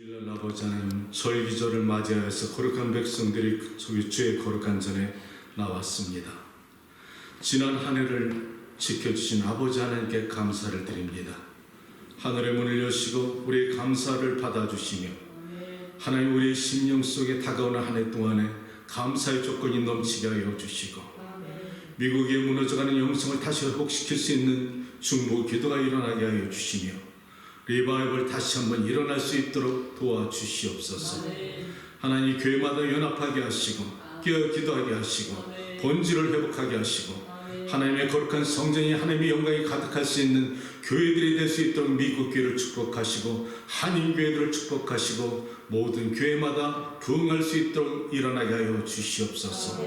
주일날 아버지 하나님, 설기절을 맞이하여서 거룩한 백성들이 주의 거룩한 전에 나왔습니다. 지난 한 해를 지켜주신 아버지 하나님께 감사를 드립니다. 하늘의 문을 여시고 우리의 감사를 받아주시며 하나님 우리의 심령 속에 다가오는 한 해 동안에 감사의 조건이 넘치게 하여 주시고 미국에 무너져가는 영성을 다시 회복시킬 수 있는 중보 기도가 일어나게 하여 주시며 리바이벌 다시 한번 일어날 수 있도록 도와주시옵소서. 하나님 교회마다 연합하게 하시고 깨어 기도하게 하시고 본질을 회복하게 하시고 하나님의 거룩한 성전이 하나님의 영광이 가득할 수 있는 교회들이 될 수 있도록 미국 교회를 축복하시고 한인 교회들을 축복하시고 모든 교회마다 부흥할 수 있도록 일어나게 하여 주시옵소서.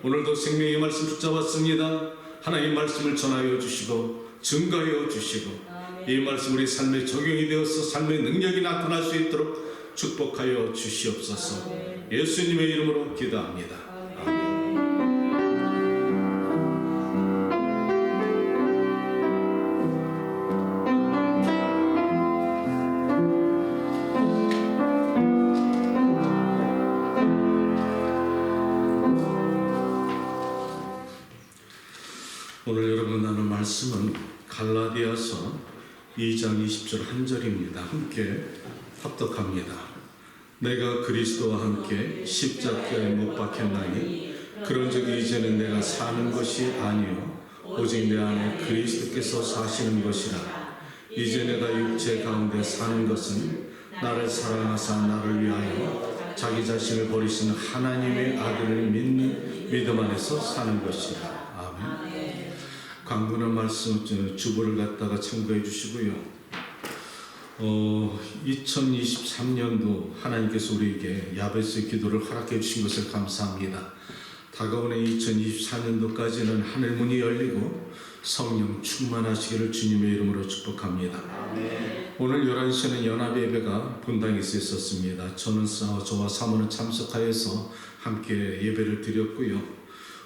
오늘도 생명의 말씀 붙잡았습니다. 하나님 말씀을 전하여 주시고 증거하여 주시고 이 말씀 우리 삶에 적용이 되어서 삶의 능력이 나타날 수 있도록 축복하여 주시옵소서. 예수님의 이름으로 기도합니다. 오늘 여러분 나눌 말씀은 갈라디아서 2장 20절 한 절입니다. 함께 합독합니다. 내가 그리스도와 함께 십자가에 못 박혔나니 그런즉 이제는 내가 사는 것이 아니요 오직 내 안에 그리스도께서 사시는 것이라. 이제 내가 육체 가운데 사는 것은 나를 사랑하사 나를 위하여 자기 자신을 버리시는 하나님의 아들을 믿는 믿음 안에서 사는 것이라. 아멘. 강군한 말씀 주보를 갖다가 참고해 주시고요. 2023년도 하나님께서 우리에게 야베스의 기도를 허락해 주신 것을 감사합니다. 다가오는 2024년도까지는 하늘 문이 열리고 성령 충만하시기를 주님의 이름으로 축복합니다. 오늘 11시에는 연합 예배가 본당에서 있었습니다. 저와 사모는 참석하여서 함께 예배를 드렸고요.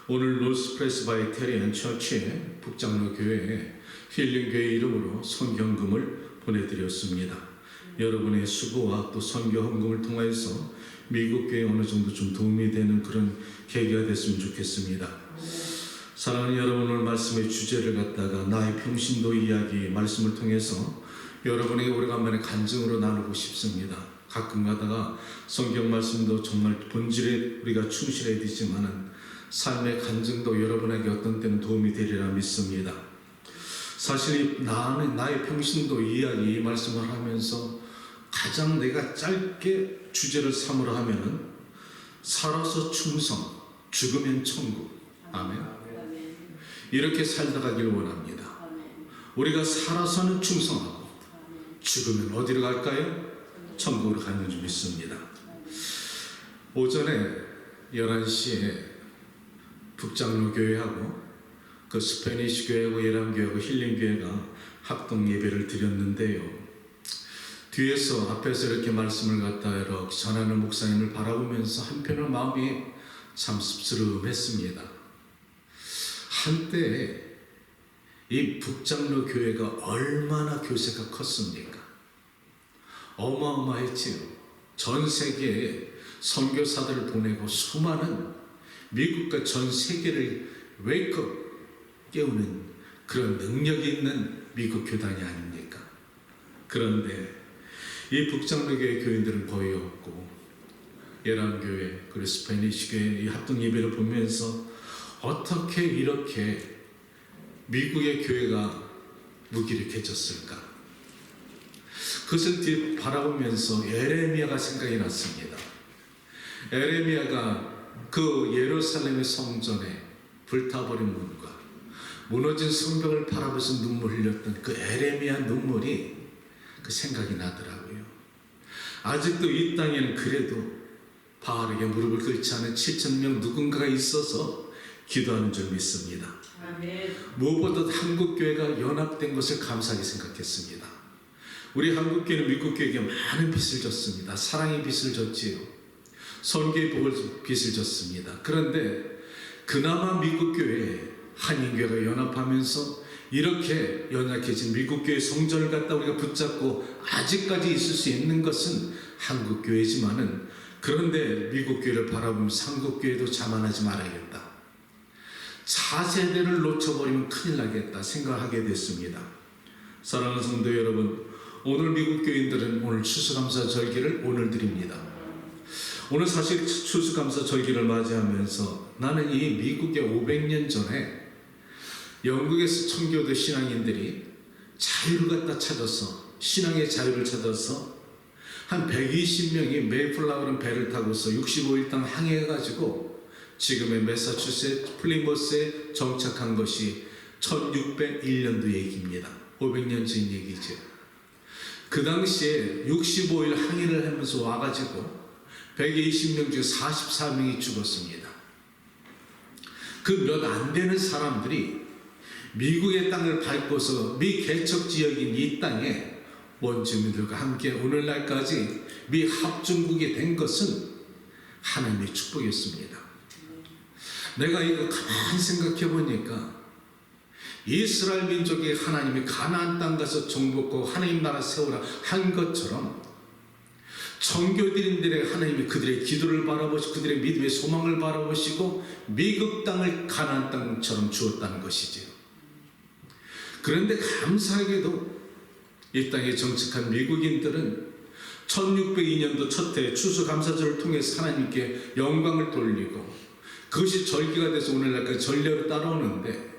오늘 노스 프레스바이테리안 처치의 북장로 교회에 힐링교회 이름으로 선경금을 보내드렸습니다. 여러분의 수고와 또 선교 헌금을 통해서 미국 교회에 어느 정도 좀 도움이 되는 그런 계기가 됐으면 좋겠습니다. 사랑하는 여러분, 오늘 말씀의 주제를 갖다가 나의 평신도 이야기 말씀을 통해서 여러분에게 오래간만에 간증으로 나누고 싶습니다. 가끔 가다가 성경 말씀도 정말 본질에 우리가 충실해야 되지만은 삶의 간증도 여러분에게 어떤 때는 도움이 되리라 믿습니다. 사실 나의 평신도 이야기 이 말씀을 하면서 가장 내가 짧게 주제를 삼으라 하면은 살아서 충성, 죽으면 천국. 아멘. 이렇게 살다 가길 원합니다. 우리가 살아서는 충성하고 죽으면 어디로 갈까요? 천국으로 가는 줄 믿습니다. 오전에 11시에 북장로 교회하고 그 스페니시 교회하고 예람교회하고 힐링교회가 합동 예배를 드렸는데요. 뒤에서 앞에서 이렇게 말씀을 갖다 이렇게 전하는 목사님을 바라보면서 한편으로 마음이 참 씁쓸했습니다. 한때 이 북장로 교회가 얼마나 교세가 컸습니까? 어마어마했지요. 전 세계에 선교사들을 보내고 수많은 미국과 전 세계를 웨이크업 깨우는 그런 능력이 있는 미국 교단이 아닙니까? 그런데 이 북장로교회 교인들은 거의 없고 예람교회 그리고 스페니시 교회 이 합동 예배를 보면서 어떻게 이렇게 미국의 교회가 무기력해졌을까? 그것을 바라보면서 에레미야가 생각이 났습니다. 에레미야가 그 예루살렘의 성전에 불타버린 문과 무너진 성벽을 바라보면서 눈물 흘렸던 그 에레미야 눈물이 그 생각이 나더라고요. 아직도 이 땅에는 그래도 바알에게 무릎을 꿇지 않은 7,000명 누군가가 있어서 기도하는 줄 믿습니다. 아멘. 무엇보다 한국교회가 연합된 것을 감사하게 생각했습니다. 우리 한국교회는 미국교회에게 많은 빚을 졌습니다. 사랑의 빚을 졌지요. 선교의 복을 빚을 졌습니다. 그런데 그나마 미국 교회 한인교회가 연합하면서 이렇게 연약해진 미국 교회 성전을 갖다 우리가 붙잡고 아직까지 있을 수 있는 것은 한국 교회지만은, 그런데 미국 교회를 바라보면서 한국 교회도 자만하지 말아야겠다. 차세대를 놓쳐버리면 큰일 나겠다 생각하게 됐습니다. 사랑하는 성도 여러분, 오늘 미국 교인들은 오늘 추수감사 절기를 오늘 드립니다. 오늘 사실 추수감사 절기를 맞이하면서 나는 이 미국의 500년 전에 영국에서 청교도 신앙인들이 자유를 갖다 찾아서, 신앙의 자유를 찾아서 한 120명이 메이플라워른 배를 타고서 65일 동안 항해해가지고 지금의 매사추세츠 플리머스에 정착한 것이 1601년도 얘기입니다. 500년 전 얘기죠. 그 당시에 65일 항해를 하면서 와가지고 120명 중에 44명이 죽었습니다. 그 몇 안 되는 사람들이 미국의 땅을 밟고서 미 개척 지역인 이 땅에 원주민들과 함께 오늘날까지 미 합중국이 된 것은 하나님의 축복이었습니다. 내가 이거 가만히 생각해 보니까 이스라엘 민족이 하나님이 가나안 땅 가서 정복하고 하나님 나라 세우라 한 것처럼 청교도인들의 하나님이 그들의 기도를 바라보시고 그들의 믿음의 소망을 바라보시고 미국 땅을 가나안 땅처럼 주었다는 것이지요. 그런데 감사하게도 이 땅에 정착한 미국인들은 1602년도 첫 해 추수감사절을 통해서 하나님께 영광을 돌리고 그것이 절기가 돼서 오늘날까지 전례로 따라오는데,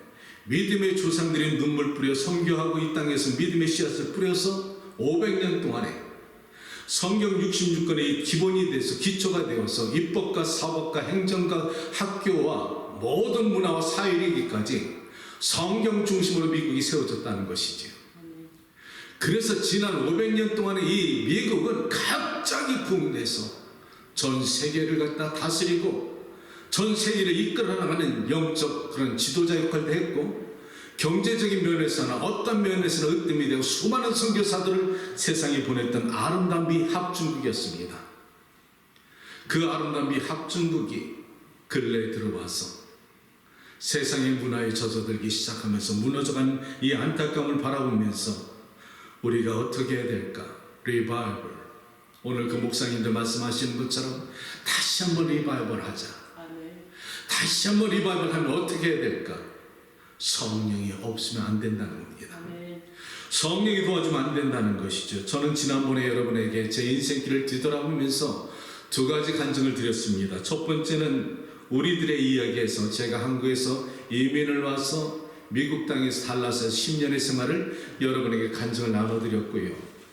믿음의 조상들이 눈물 뿌려 선교하고 이 땅에서 믿음의 씨앗을 뿌려서 500년 동안에 성경 66권의 기본이 돼서 기초가 되어서 입법과 사법과 행정과 학교와 모든 문화와 사회이기까지 성경 중심으로 미국이 세워졌다는 것이죠. 그래서 지난 500년 동안에 이 미국은 갑자기 붕대서 전 세계를 갖다 다스리고 전 세계를 이끌어 나가는 영적 그런 지도자 역할도 했고, 경제적인 면에서나 어떤 면에서나 으뜸이 되고 수많은 선교사들을 세상에 보냈던 아름다운 미 합중국이었습니다. 그 아름다운 미 합중국이 근래에 들어와서 세상의 문화에 젖어들기 시작하면서 무너져가는 이 안타까움을 바라보면서 우리가 어떻게 해야 될까? 리바이벌. 오늘 그 목사님들 말씀하시는 것처럼 다시 한번 리바이벌 하자. 다시 한번 리바이벌 하면 어떻게 해야 될까? 성령이 없으면 안 된다는 겁니다. 성령이 도와주면 안 된다는 것이죠. 저는 지난번에 여러분에게 제 인생길을 뒤돌아보면서 두 가지 간증을 드렸습니다. 첫 번째는 우리들의 이야기에서 제가 한국에서 이민을 와서 미국 땅에서 달라스에서 10년의 생활을 여러분에게 간증을 나눠드렸고요.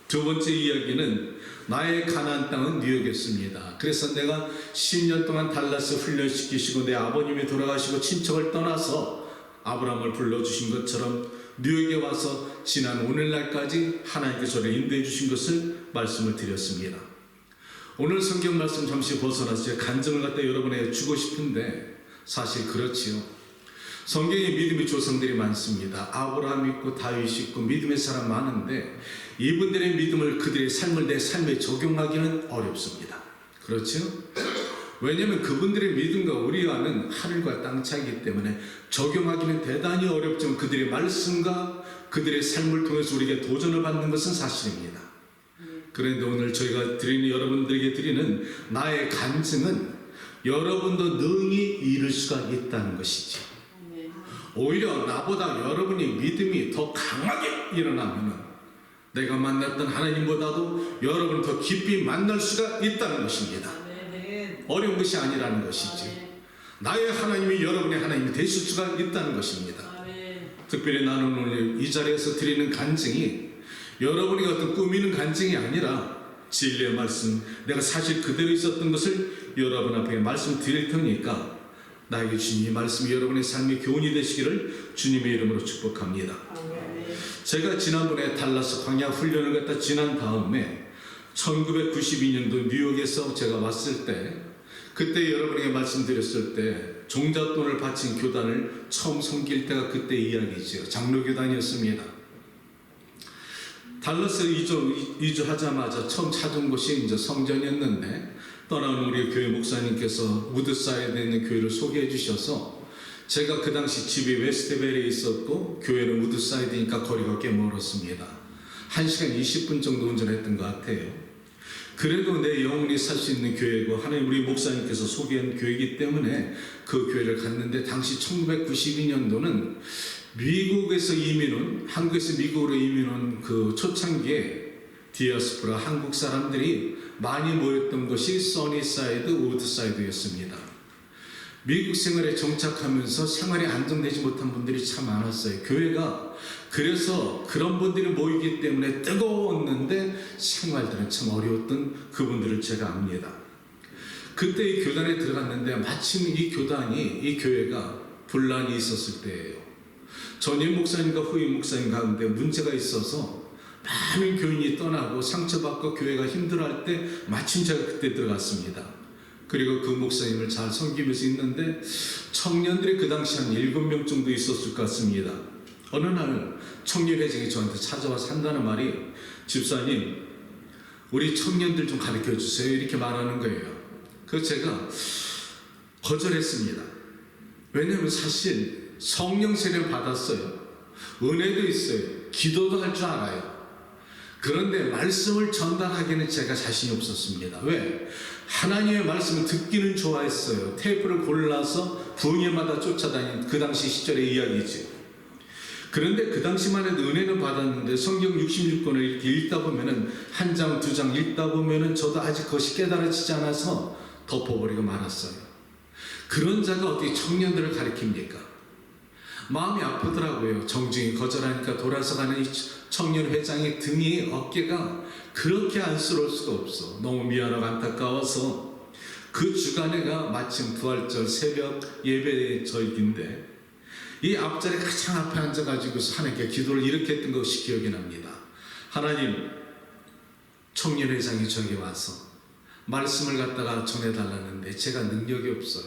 두 번째 이야기는 나의 가나안 땅은 뉴욕이었습니다. 그래서 내가 10년 동안 달라스 훈련시키시고 내 아버님이 돌아가시고 친척을 떠나서 아브라함을 불러주신 것처럼 뉴욕에 와서 지난 오늘날까지 하나님께서 저를 인도해 주신 것을 말씀을 드렸습니다. 오늘 성경 말씀 잠시 벗어나서 제가 간증을 갖다 여러분에게 주고 싶은데, 사실 그렇지요. 성경에 믿음의 조상들이 많습니다. 아브라함 있고 다윗 있고 믿음의 사람 많은데 이분들의 믿음을 그들의 삶을 내 삶에 적용하기는 어렵습니다. 그렇죠? 왜냐하면 그분들의 믿음과 우리와는 하늘과 땅 차이기 때문에 적용하기는 대단히 어렵지만 그들의 말씀과 그들의 삶을 통해서 우리에게 도전을 받는 것은 사실입니다. 그런데 오늘 저희가 여러분들에게 드리는 나의 간증은 여러분도 능히 이룰 수가 있다는 것이지. 오히려 나보다 여러분이 믿음이 더 강하게 일어나면 내가 만났던 하나님보다도 여러분을 더 깊이 만날 수가 있다는 것입니다. 어려운 것이 아니라는 것이지. 나의 하나님이 여러분의 하나님이 되실 수가 있다는 것입니다. 특별히 나는 오늘 이 자리에서 드리는 간증이 여러분이 어떤 꾸미는 간증이 아니라 진리의 말씀, 내가 사실 그대로 있었던 것을 여러분 앞에 말씀드릴 테니까 나에게 주님의 말씀이 여러분의 삶의 교훈이 되시기를 주님의 이름으로 축복합니다. 제가 지난번에 달라스 광야 훈련을 갖다 지난 다음에 1992년도 뉴욕에서 제가 왔을 때, 그때 여러분에게 말씀드렸을 때 종잣돈을 바친 교단을 처음 섬길 때가 그때 이야기죠. 장로교단이었습니다. 달라스 이주하자마자 처음 찾은 곳이 이제 성전이었는데, 떠나는 우리 교회 목사님께서 우드사이드에 있는 교회를 소개해 주셔서 제가 그 당시 집이 웨스트벨에 있었고 교회는 우드사이드니까 거리가 꽤 멀었습니다. 1시간 20분 정도 운전했던 것 같아요. 그래도 내 영혼이 살 수 있는 교회고 하나님 우리 목사님께서 소개한 교회이기 때문에 그 교회를 갔는데, 당시 1992년도는 미국에서 이민 온, 한국에서 미국으로 이민 온 그 초창기에 디아스포라 한국 사람들이 많이 모였던 것이 써니사이드, 우드사이드였습니다. 미국 생활에 정착하면서 생활이 안정되지 못한 분들이 참 많았어요. 교회가 그래서 그런 분들이 모이기 때문에 뜨거웠는데 생활들은 참 어려웠던 그분들을 제가 압니다. 그때 이 교단에 들어갔는데 마침 이 교단이, 이 교회가 분란이 있었을 때예요. 전임 목사님과 후임 목사님 가운데 문제가 있어서 많은 교인이 떠나고 상처받고 교회가 힘들어할 때 마침 제가 그때 들어갔습니다. 그리고 그 목사님을 잘 섬기면서 있는데 청년들이 그 당시 한 7명 정도 있었을 것 같습니다. 어느 날 청년회장이 저한테 찾아와서 한다는 말이, 집사님 우리 청년들 좀 가르쳐 주세요, 이렇게 말하는 거예요. 그래서 제가 거절했습니다. 왜냐하면 사실 성령 세례를 받았어요. 은혜도 있어요. 기도도 할 줄 알아요. 그런데 말씀을 전달하기는 제가 자신이 없었습니다. 왜? 하나님의 말씀을 듣기는 좋아했어요. 테이프를 골라서 부흥회마다 쫓아다닌 그 당시 시절의 이야기죠. 그런데 그 당시만 해도 은혜는 받았는데 성경 66권을 이렇게 읽다 보면은 한 장, 두 장 읽다 보면은 저도 아직 그것이 깨달아지지 않아서 덮어버리고 말았어요. 그런 자가 어떻게 청년들을 가르칩니까? 마음이 아프더라고요. 정중히 거절하니까 돌아서 가는 이 청년 회장의 등이, 어깨가 그렇게 안쓰러울 수가 없어. 너무 미안하고 안타까워서 그 주간에가 마침 부활절 새벽 예배 절기인데 이 앞자리 가장 앞에 앉아가지고 하나님께 기도를 이렇게 했던 것이 기억이 납니다. 하나님, 청년 회장이 저기 와서 말씀을 갖다가 전해달라는데 제가 능력이 없어요.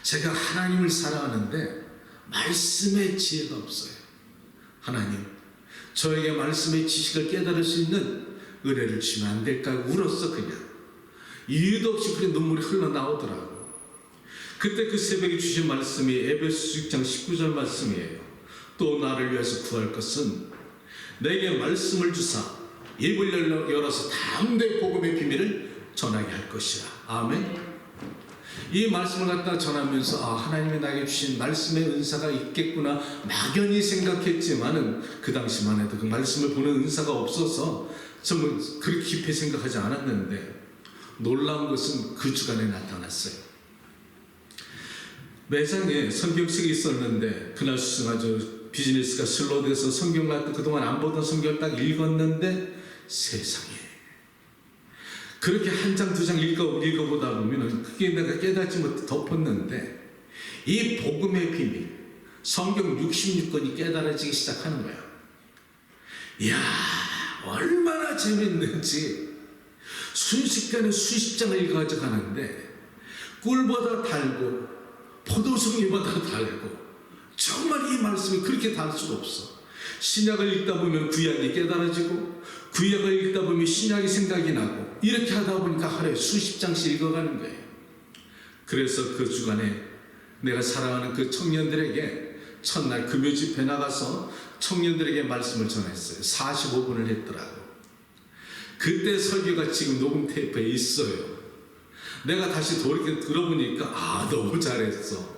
제가 하나님을 사랑하는데 말씀의 지혜가 없어요. 하나님, 저에게 말씀의 지식을 깨달을 수 있는 은혜를 주시면 안 될까요? 울었어. 그냥 이유도 없이 그런 눈물이 흘러나오더라고. 그때 그 새벽에 주신 말씀이 에베소 6장 19절 말씀이에요. 또 나를 위해서 구할 것은 내게 말씀을 주사 입을 열어서 담대히 복음의 비밀을 전하게 할 것이라. 아멘. 이 말씀을 갖다 전하면서 하나님이 나에게 주신 말씀의 은사가 있겠구나 막연히 생각했지만은 그 당시만 해도 그 말씀을 보는 은사가 없어서 정말 그렇게 깊이 생각하지 않았는데, 놀라운 것은 그 주간에 나타났어요. 매장에 성경책이 있었는데 그날 아주 비즈니스가 슬로우돼서 성경 갖다 그동안 안 보던 성경을 딱 읽었는데 세상에 그렇게 한 장, 두 장 읽어보다 보면 그게 내가 깨닫지 못해 덮었는데 이 복음의 비밀, 성경 66권이 깨달아지기 시작하는 거야. 이야, 얼마나 재밌는지. 순식간에 수십 장을 읽어가지고 가는데 꿀보다 달고 포도송이보다 달고, 정말 이 말씀이 그렇게 달 수가 없어. 신약을 읽다 보면 구약이 깨달아지고 구약을 읽다 보면 신약이 생각이 나고, 이렇게 하다 보니까 하루에 수십 장씩 읽어가는 거예요. 그래서 그 주간에 내가 사랑하는 그 청년들에게 첫날 금요 집회 나가서 청년들에게 말씀을 전했어요. 45분을 했더라고. 그때 설교가 지금 녹음 테이프에 있어요. 내가 다시 돌이켜 들어보니까 너무 잘했어.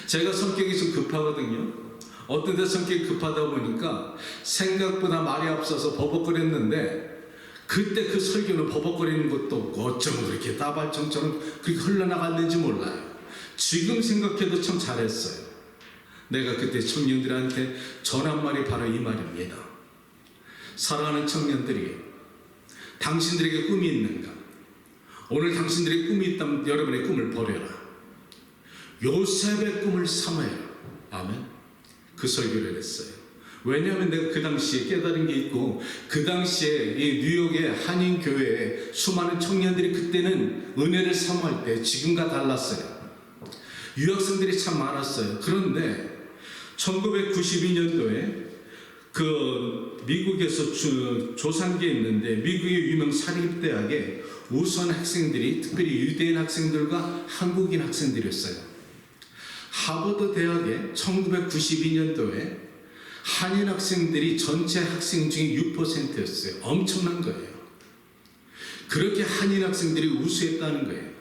제가 성격이 좀 급하거든요. 어떤 데 성격이 급하다 보니까 생각보다 말이 앞서서 버벅거렸는데, 그때 그 설교는 버벅거리는 것도 없고 어쩜 그렇게 따발청처럼 그렇게 흘러나갔는지 몰라요. 지금 생각해도 참 잘했어요. 내가 그때 청년들한테 전한 말이 바로 이 말입니다. 사랑하는 청년들이, 당신들에게 꿈이 있는가? 오늘 당신들의 꿈이 있다면 여러분의 꿈을 버려라. 요셉의 꿈을 삼아요. 아멘. 그 설교를 했어요. 왜냐하면 내가 그 당시에 깨달은 게 있고, 그 당시에 이 뉴욕의 한인교회에 수많은 청년들이 그때는 은혜를 사모할 때 지금과 달랐어요. 유학생들이 참 많았어요. 그런데 1992년도에 그 미국에서 조산기에 있는데 미국의 유명 사립대학에 우수한 학생들이, 특별히 유대인 학생들과 한국인 학생들이었어요. 하버드 대학에 1992년도에 한인 학생들이 전체 학생 중에 6%였어요. 엄청난 거예요. 그렇게 한인 학생들이 우수했다는 거예요.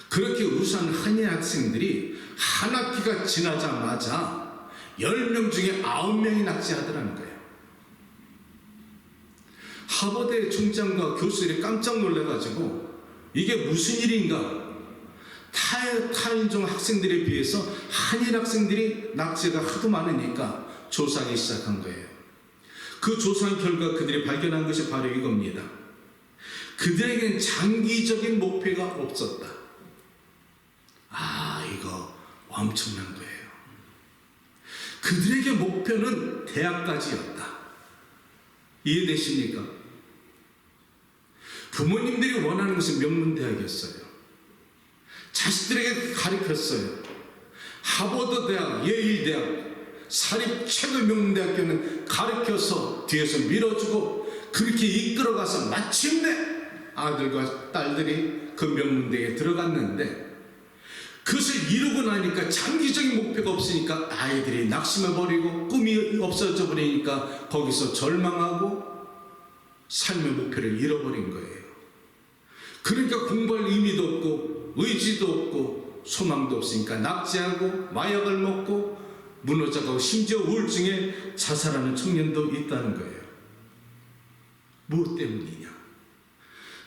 그렇게 우수한 한인 학생들이 한 학기가 지나자마자 10명 중에 9명이 낙제하더라는 거예요. 하버드의 총장과 교수들이 깜짝 놀라가지고 이게 무슨 일인가? 타인종 학생들에 비해서 한인 학생들이 낙제가 하도 많으니까 조사하기 시작한 거예요. 그 조사한 결과 그들이 발견한 것이 바로 이겁니다. 그들에게는 장기적인 목표가 없었다. 이거 엄청난 거예요. 그들에게 목표는 대학까지였다. 이해되십니까? 부모님들이 원하는 것은 명문대학이었어요. 자식들에게 가르쳤어요. 하버드 대학, 예일 대학, 사립 최고 명문대학교는 가르쳐서 뒤에서 밀어주고 그렇게 이끌어가서 마침내 아들과 딸들이 그 명문대에 들어갔는데, 그것을 이루고 나니까 장기적인 목표가 없으니까 아이들이 낙심해버리고 꿈이 없어져 버리니까 거기서 절망하고 삶의 목표를 잃어버린 거예요. 그러니까 공부할 의미도 없고 의지도 없고 소망도 없으니까 낙제하고 마약을 먹고 무너져가고 심지어 우울증에 자살하는 청년도 있다는 거예요. 무엇 때문이냐?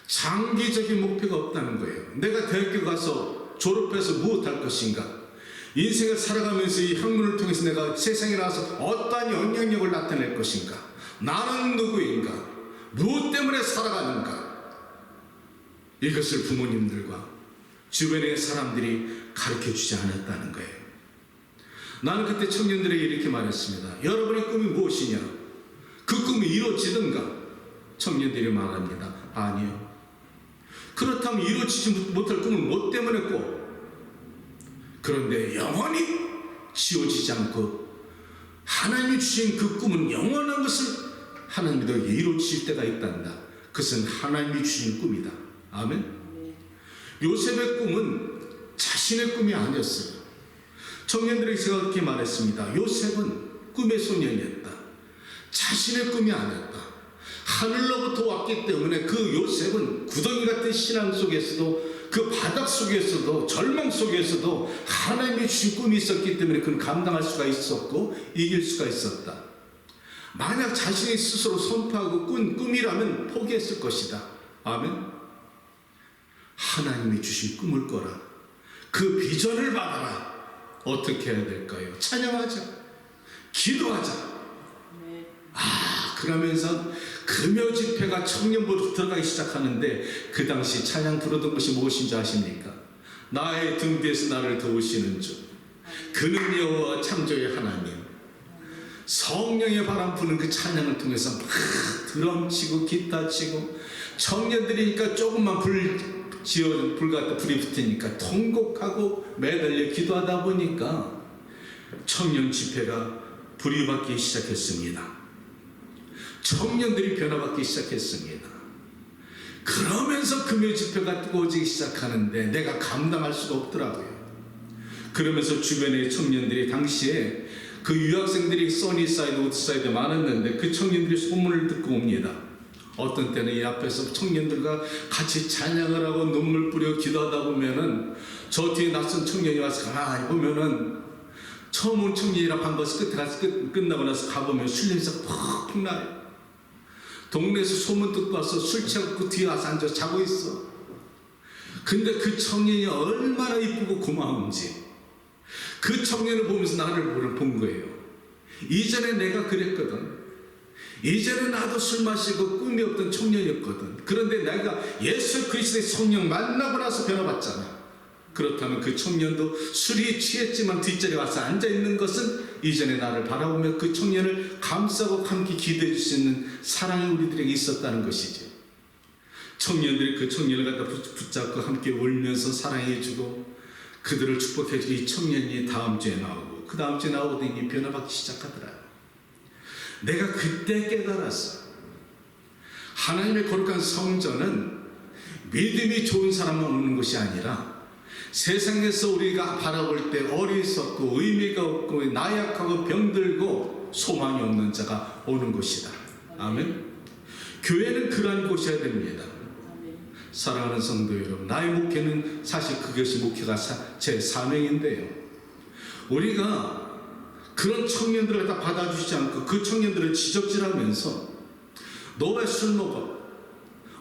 장기적인 목표가 없다는 거예요. 내가 대학교 가서 졸업해서 무엇할 것인가? 인생을 살아가면서 이 학문을 통해서 내가 세상에 나와서 어떠한 영향력을 나타낼 것인가? 나는 누구인가? 무엇 때문에 살아가는가? 이것을 부모님들과 주변의 사람들이 가르쳐주지 않았다는 거예요. 나는 그때 청년들에게 이렇게 말했습니다. 여러분의 꿈이 무엇이냐? 그 꿈이 이루어지든가? 청년들이 말합니다. 아니요. 그렇다면 이루어지지 못할 꿈은 무엇 때문에 꼭? 그런데 영원히 지워지지 않고 하나님이 주신 그 꿈은 영원한 것을 하나님이 너에게 이루어질 때가 있단다. 그것은 하나님이 주신 꿈이다. 아멘. 요셉의 꿈은 자신의 꿈이 아니었어요. 청년들에게 제가 그렇게 말했습니다. 요셉은 꿈의 소년이었다. 자신의 꿈이 아니었다. 하늘로부터 왔기 때문에 그 요셉은 구덩이 같은 신앙 속에서도 그 바닥 속에서도 절망 속에서도 하나님이 주신 꿈이 있었기 때문에 그는 감당할 수가 있었고 이길 수가 있었다. 만약 자신이 스스로 선포하고 꾼 꿈이라면 포기했을 것이다. 아멘. 하나님이 주신 꿈을 꿔라. 그 비전을 받아라. 어떻게 해야 될까요? 찬양하자. 기도하자. 그러면서 금요 집회가 청년부로 들어가기 시작하는데 그 당시 찬양 부르던 것이 무엇인지 아십니까? 나의 등 뒤에서 나를 도우시는 주, 그는 여호와 창조의 하나님. 성령의 바람 부는 그 찬양을 통해서 막 드럼 치고 기타 치고, 청년들이니까 조금만 불 갖다 불이 붙으니까 통곡하고 매달려 기도하다 보니까 청년 집회가 불이 받기 시작했습니다. 청년들이 변화받기 시작했습니다. 그러면서 금요 집회가 뜨거워지기 시작하는데 내가 감당할 수가 없더라고요. 그러면서 주변의 청년들이 당시에 그 유학생들이 써니사이드, 우드사이드 많았는데 그 청년들이 소문을 듣고 옵니다. 어떤 때는 이 앞에서 청년들과 같이 찬양을 하고 눈물 뿌려 기도하다 보면은 저 뒤에 낯선 청년이 와서 가만히 보면은 처음 온 청년이라 반가워서 끝에 가서 끝나고 나서 가보면 술 냄새가 퍽퍽 나요. 동네에서 소문 듣고 와서 술 취하고 뒤에 와서 앉아 자고 있어. 근데 그 청년이 얼마나 이쁘고 고마운지 그 청년을 보면서 나를 본 거예요. 이전에 내가 그랬거든. 이전에 나도 술 마시고 꿈이 없던 청년이었거든. 그런데 내가 예수 그리스도의 성령 만나고 나서 변화받잖아. 그렇다면 그 청년도 술이 취했지만 뒷자리에 와서 앉아있는 것은 이전에 나를 바라보며 그 청년을 감싸고 함께 기도해 줄 수 있는 사랑이 우리들에게 있었다는 것이죠. 청년들이 그 청년을 갖다 붙잡고 함께 울면서 사랑해주고 그들을 축복해주고, 이 청년이 다음 주에 나오고 그 다음 주에 나오더니 변화받기 시작하더라. 내가 그때 깨달았어. 하나님의 거룩한 성전은 믿음이 좋은 사람만 오는 것이 아니라 세상에서 우리가 바라볼 때 어리석고 의미가 없고 나약하고 병들고 소망이 없는 자가 오는 곳이다. 아멘. 교회는 그러한 곳이어야 됩니다. 사랑하는 성도 여러분, 나의 목회는 사실 그것이 목회가 제 사명인데요. 우리가 그런 청년들을 다 받아주지 않고 그 청년들을 지적질하면서 너 왜 술 먹어?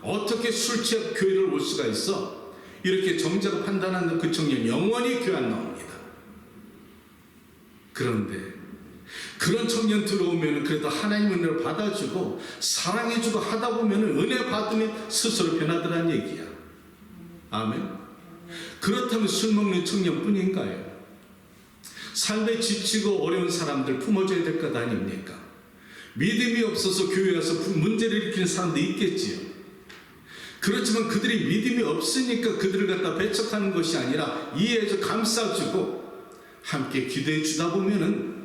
어떻게 술 취해 교회를 올 수가 있어? 이렇게 정죄하고 판단하는 그 청년 영원히 교회 안 나옵니다. 그런데 그런 청년 들어오면 그래도 하나님 은혜를 받아주고 사랑해주고 하다 보면 은혜 받으면 스스로 변하더란 얘기야. 아멘. 그렇다면 술 먹는 청년뿐인가요? 삶에 지치고 어려운 사람들 품어줘야 될 것 아닙니까? 믿음이 없어서 교회 와서 문제를 일으키는 사람도 있겠지요. 그렇지만 그들이 믿음이 없으니까 그들을 갖다 배척하는 것이 아니라 이해해서 감싸주고 함께 기도해 주다 보면은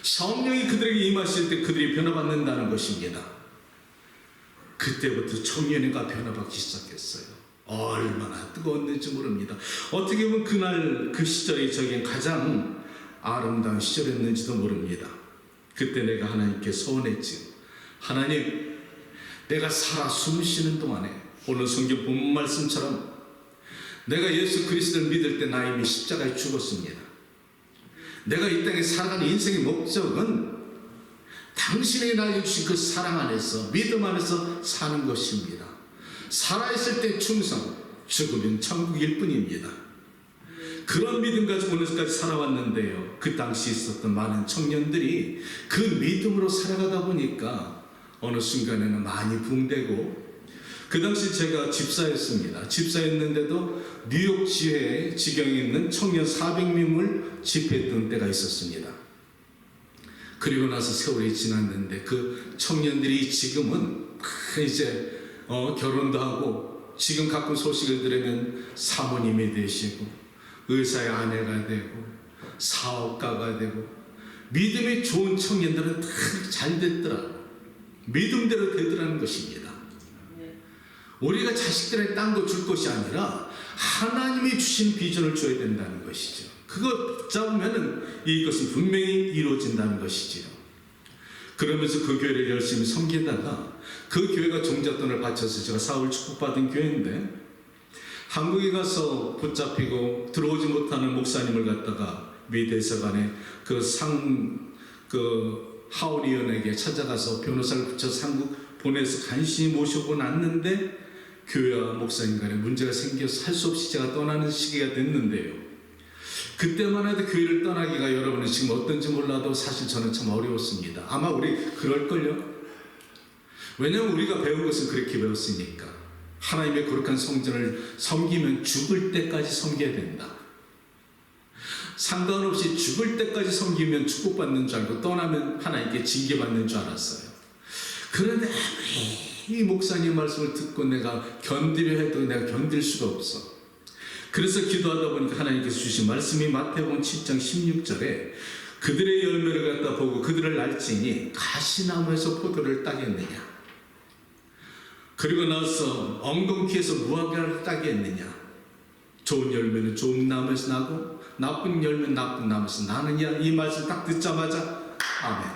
성령이 그들에게 임하실 때 그들이 변화받는다는 것입니다. 그때부터 청년회가 변화받기 시작했어요. 얼마나 뜨거웠는지 모릅니다. 어떻게 보면 그날 그 시절이 저에겐 가장 아름다운 시절이었는지도 모릅니다. 그때 내가 하나님께 소원했지요. 하나님, 내가 살아 숨쉬는 동안에 오늘 성경 본 말씀처럼 내가 예수 그리스도를 믿을 때 나 이미 십자가에 죽었습니다. 내가 이 땅에 살아가는 인생의 목적은 당신이 나에게 주신 그 사랑 안에서 믿음 안에서 사는 것입니다. 살아있을 때 충성, 죽으면 천국일 뿐입니다. 그런 믿음 가지고 오늘까지 살아왔는데요. 그 당시 있었던 많은 청년들이 그 믿음으로 살아가다 보니까 어느 순간에는 많이 붕대고, 그 당시 제가 집사였습니다. 집사였는데도 뉴욕 지회에 지경에 있는 청년 400명을 집회했던 때가 있었습니다. 그리고 나서 세월이 지났는데 그 청년들이 지금은 이제 결혼도 하고 지금 가끔 소식을 들으면 사모님이 되시고 의사의 아내가 되고 사업가가 되고 믿음이 좋은 청년들은 다 잘 됐더라고요. 믿음대로 되더라는 것입니다. 우리가 자식들에게 딴 거 줄 것이 아니라 하나님이 주신 비전을 줘야 된다는 것이죠. 그거 잡으면은 이것은 분명히 이루어진다는 것이지요. 그러면서 그 교회를 열심히 섬기다가 그 교회가 종잣돈을 바쳐서 제가 사업을 축복받은 교회인데 한국에 가서 붙잡히고 들어오지 못하는 목사님을 갖다가 미 대사관에 하원의원에게 찾아가서 변호사를 붙여서 한국 보내서 간신히 모시고 났는데 교회와 목사님 간에 문제가 생겨서 할 수 없이 제가 떠나는 시기가 됐는데요. 그때만 해도 교회를 떠나기가 여러분은 지금 어떤지 몰라도 사실 저는 참 어려웠습니다. 아마 우리 그럴걸요? 왜냐하면 우리가 배운 것은 그렇게 배웠으니까. 하나님의 거룩한 성전을 섬기면 죽을 때까지 섬겨야 된다. 상관없이 죽을 때까지 섬기면 축복받는 줄 알고 떠나면 하나님께 징계받는 줄 알았어요. 그런데 이 목사님 말씀을 듣고 내가 견디려 해도 내가 견딜 수가 없어. 그래서 기도하다 보니까 하나님께서 주신 말씀이 마태복음 7장 16절에 그들의 열매를 갖다 보고 그들을 알지니 가시나무에서 포도를 따겠느냐, 그리고 나서 엉겅퀴에서 무화과를 따겠느냐, 좋은 열매는 좋은 나무에서 나고 나쁜 열매는 나쁜 나무에서 나느냐. 이 말씀 딱 듣자마자 아멘,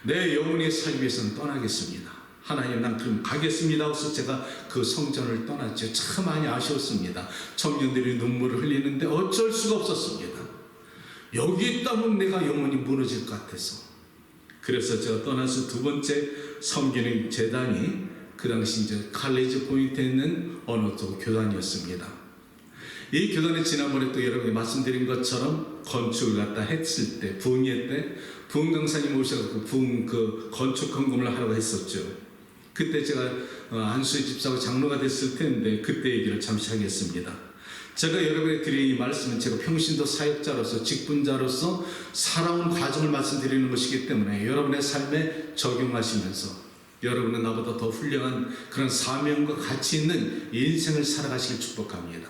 내 영혼의 살기 위해서는 떠나겠습니다. 하나님, 난 그럼 가겠습니다 하고서 제가 그 성전을 떠났죠. 참 많이 아쉬웠습니다. 청년들이 눈물을 흘리는데 어쩔 수가 없었습니다. 여기 있다면 내가 영혼이 무너질 것 같아서. 그래서 제가 떠나서 두 번째 섬기는 재단이 그 당시 이제 칼리지 포인트에 있는 어느 또 교단이었습니다. 이 교단에 지난번에 또 여러분이 말씀드린 것처럼 건축을 갖다 했을 때, 부흥회 때 부흥 강사님 오셔서 부흥 건축 헌금을 하라고 했었죠. 그때 제가 안수의 집사하고 장로가 됐을 텐데 그때 얘기를 잠시 하겠습니다. 제가 여러분에 드린 이 말씀은 제가 평신도 사역자로서 직분자로서 살아온 과정을 말씀드리는 것이기 때문에 여러분의 삶에 적용하시면서 여러분은 나보다 더 훌륭한 그런 사명과 가치 있는 인생을 살아가시길 축복합니다.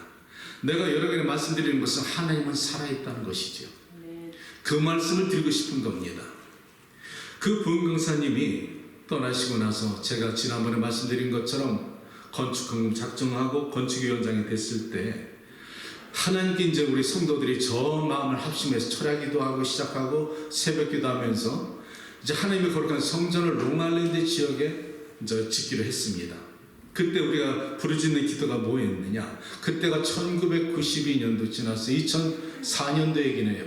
내가 여러분에게 말씀드리는 것은 하나님은 살아있다는 것이죠. 그 말씀을 드리고 싶은 겁니다. 그 부흥 강사님이 떠나시고 나서 제가 지난번에 말씀드린 것처럼 건축 헌금 작정하고 건축위원장이 됐을 때 하나님께 이제 우리 성도들이 저 마음을 합심해서 철야기도하고 시작하고 새벽기도하면서 이제 하나님의 거룩한 성전을 롱아일랜드 지역에 이제 짓기로 했습니다. 그때 우리가 부르짖는 기도가 뭐였느냐? 그때가 1992년도 지나서 2004년도 얘기네요.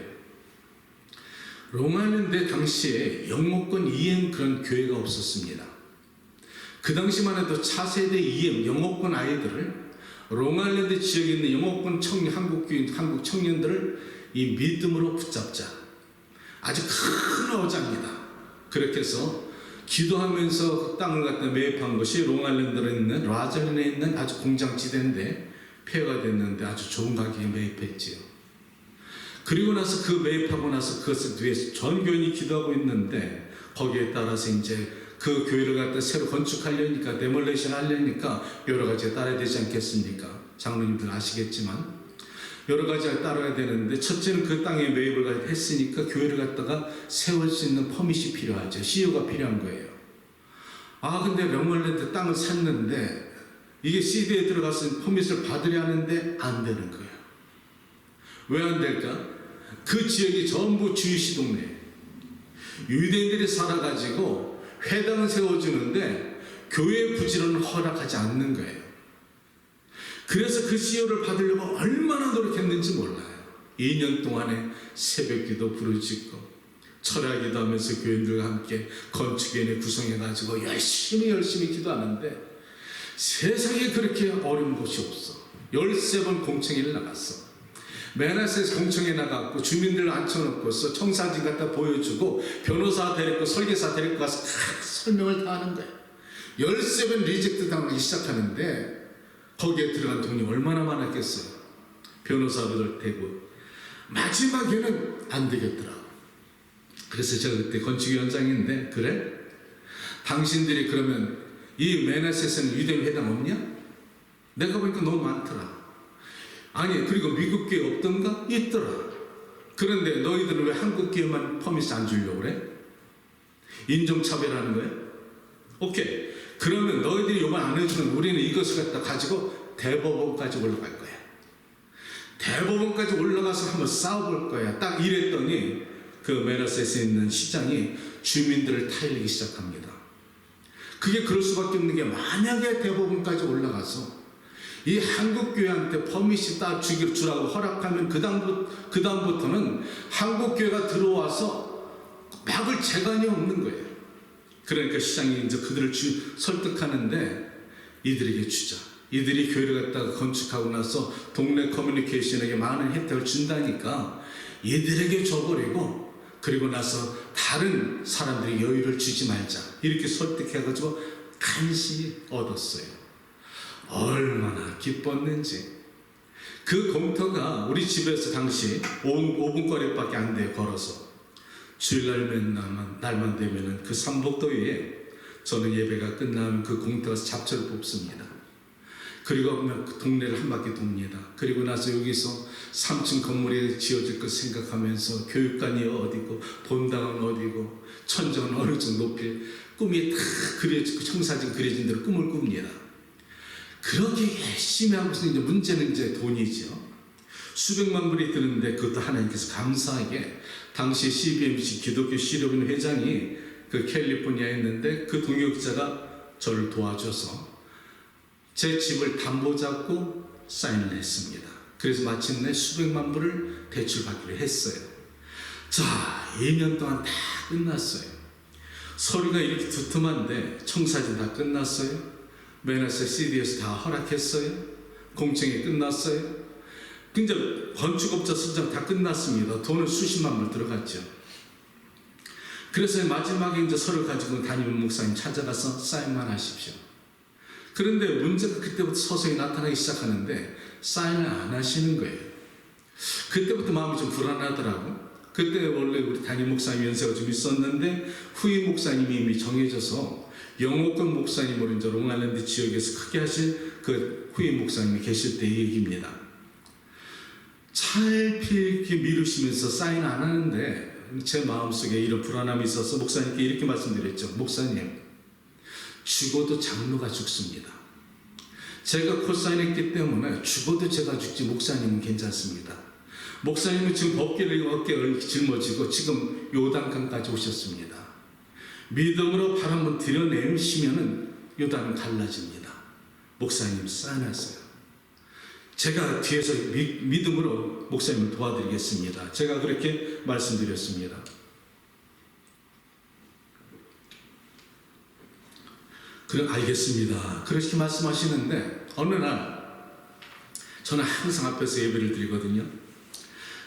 롱아일랜드 당시에 영어권 EM 그런 교회가 없었습니다. 그 당시만 해도 차세대 EM 영어권 아이들을 롱아일랜드 지역에 있는 영어권 한국 청년들을 이 믿음으로 붙잡자. 아주 큰 어장이다. 그렇게 해서 기도하면서 그 땅을 갖다 매입한 것이 롱아일랜드에 있는 라절린에 있는 아주 공장지대인데 폐허가 됐는데 아주 좋은 가격에 매입했지요. 그리고 나서 그 매입하고 나서 그것을 위해서 전 교인이 기도하고 있는데 거기에 따라서 이제 그 교회를 갖다 새로 건축하려니까 데몰레이션 하려니까 여러 가지가 따라야 되지 않겠습니까? 장로님들 아시겠지만 여러 가지가 따라야 되는데 첫째는 그 땅에 매입을 했으니까 교회를 갖다가 세울 수 있는 퍼밋이 필요하죠. CU가 필요한 거예요. 근데 롱아일랜드 땅을 샀는데 이게 CD에 들어가서 퍼밋을 받으려 하는데 안 되는 거예요. 왜 안 될까? 그 지역이 전부 주이시 동네. 유대인들이 살아가지고 회당을 세워주는데 교회 부지런을 허락하지 않는 거예요. 그래서 그 CU를 받으려고 얼마나 노력했는지 몰라요. 2년 동안에 새벽기도 부르짖고 철야기도 하면서 교인들과 함께 건축위원회 구성해가지고 열심히 기도하는데 세상에 그렇게 어려운 곳이 없어. 13번 공청회를 나갔어. 메나세에서 공청회 나갔고 주민들 앉혀놓고서 청사진 갖다 보여주고 변호사 데리고 설계사 데리고 가서 설명을 다 하는 거예요. 13번 리젝트 당하기 시작하는데 거기에 들어간 돈이 얼마나 많았겠어요. 변호사들을 대고 마지막에는 안 되겠더라고. 그래서 제가 그때 건축위원장인데 그래? 당신들이 그러면 이 메나세에서는 유대인 회당 없냐? 내가 보니까 너무 많더라. 아니 그리고 미국 교회 없던가? 있더라. 그런데 너희들은 왜 한국 교회만 퍼밋 안 주려고 그래? 인종차별하는 거야? 오케이. 그러면 너희들이 요번 안 해주면 우리는 이것을 갖다 가지고 대법원까지 올라갈 거야. 대법원까지 올라가서 한번 싸워볼 거야. 딱 이랬더니 그 메나세스에 있는 시장이 주민들을 타일리기 시작합니다. 그게 그럴 수밖에 없는 게 만약에 대법원까지 올라가서 이 한국교회한테 퍼밋이 딱 주라고 허락하면 그 다음부터는 한국교회가 들어와서 막을 재간이 없는 거예요. 그러니까 시장이 이제 그들을 설득하는데 이들에게 주자. 이들이 교회를 갖다가 건축하고 나서 동네 커뮤니케이션에게 많은 혜택을 준다니까 이들에게 줘버리고 그리고 나서 다른 사람들이 여유를 주지 말자. 이렇게 설득해가지고 간신히 얻었어요. 얼마나 기뻤는지. 그 공터가 우리 집에서 당시 5분 거리밖에 안 돼요. 걸어서. 주일날 날만 되면은 그 삼복도에 저는 예배가 끝나면 그 공터에서 잡초를 뽑습니다. 그리고 그 동네를 한 바퀴 돕니다. 그리고 나서 여기서 3층 건물이 지어질 것 생각하면서 교육관이 어디고 본당은 어디고 천정은 어느 정도 높이 꿈이 다 그려지고 청사진 그려진 대로 꿈을 꿉니다. 그렇게 열심히 하고서 이제 문제는 이제 돈이죠. 수백만 불이 드는데 그것도 하나님께서 감사하게 당시 CBMC 기독교 시력인 회장이 그 캘리포니아에 있는데 그 동역자가 저를 도와줘서 제 집을 담보 잡고 사인을 했습니다. 그래서 마침내 수백만 불을 대출받기로 했어요. 자, 2년 동안 다 끝났어요. 서류가 이렇게 두툼한데 청사진 다 끝났어요. 메나세 CD에서 다 허락했어요. 공청회 끝났어요. 근데 건축업자 선정 다 끝났습니다. 돈은 수십만 불 들어갔죠. 그래서 마지막에 이제 서류 가지고 담임 목사님 찾아가서 사인만 하십시오. 그런데 문제가 그때부터 서서히 나타나기 시작하는데 사인을 안 하시는 거예요. 그때부터 마음이 좀 불안하더라고. 그때 원래 우리 담임 목사님 연세가 좀 있었는데 후임 목사님이 이미 정해져서 영어권 목사님으로 이제 롱아일랜드 지역에서 크게 하실 그 후임 목사님이 계실 때 얘기입니다. 차일피 미루시면서 사인 안 하는데 제 마음속에 이런 불안함이 있어서 목사님께 이렇게 말씀드렸죠. 목사님, 죽어도 장로가 죽습니다. 제가 코사인했기 때문에 죽어도 제가 죽지 목사님은 괜찮습니다. 목사님은 지금 법궤를 어깨를 짊어지고 지금 요단강까지 오셨습니다. 믿음으로 발 한번 들여내시면은 요단은 갈라집니다. 목사님 사인하세요. 제가 뒤에서 믿음으로 목사님을 도와드리겠습니다. 제가 그렇게 말씀드렸습니다. 그래, 알겠습니다. 그렇게 말씀하시는데 어느 날 저는 항상 앞에서 예배를 드리거든요.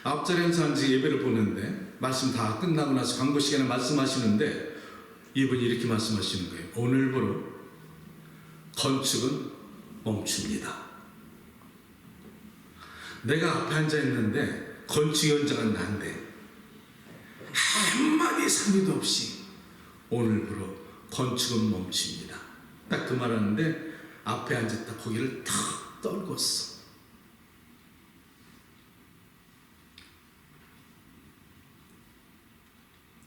앞자리에서 앉아 예배를 보는데 말씀 다 끝나고 나서 광고 시간에 말씀하시는데 이분이 이렇게 말씀하시는 거예요. 오늘부로 건축은 멈춥니다. 내가 앞에 앉아 있는데 건축 현장은 난데 한마디 상의도 없이 오늘부로 건축은 멈춥니다. 딱 그 말하는데 앞에 앉았다 고개를 탁 떨궜어.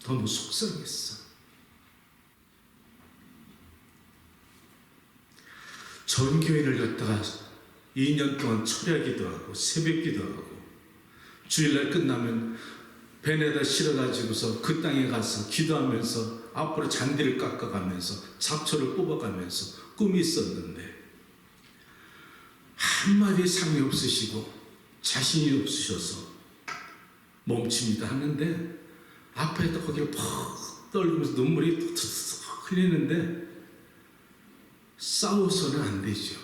너무 속상했어. 전교회를 갖다가 2년 동안 철야기도 하고 새벽기도 하고 주일날 끝나면 벤에다 실어가지고서 그 땅에 가서 기도하면서 앞으로 잔디를 깎아가면서 잡초를 뽑아가면서 꿈이 있었는데 한마디 상이 없으시고 자신이 없으셔서 멈춥니다 하는데 앞에다 거기를 퍽 떨면서 눈물이 툭툭 흘리는데 싸워서는 안 되죠.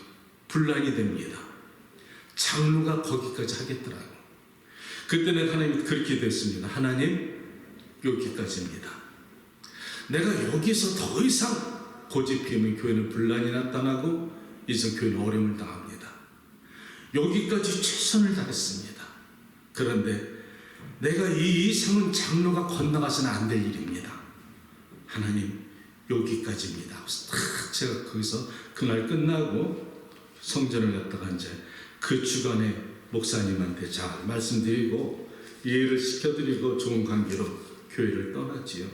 분란이 됩니다. 장로가 거기까지 하겠더라고. 그때는 하나님이 그렇게 됐습니다. 하나님, 여기까지입니다. 내가 여기서 더 이상 고집 피우면 교회는 분란이 나타나고 이제 교회는 어려움을 당합니다. 여기까지 최선을 다했습니다. 그런데 내가 이 이상은 장로가 건너가서는 안 될 일입니다. 하나님, 여기까지입니다. 딱 제가 거기서 그날 끝나고 성전을 갔다가 이제 그 주간에 목사님한테 잘 말씀드리고 이해를 시켜드리고 좋은 관계로 교회를 떠났지요.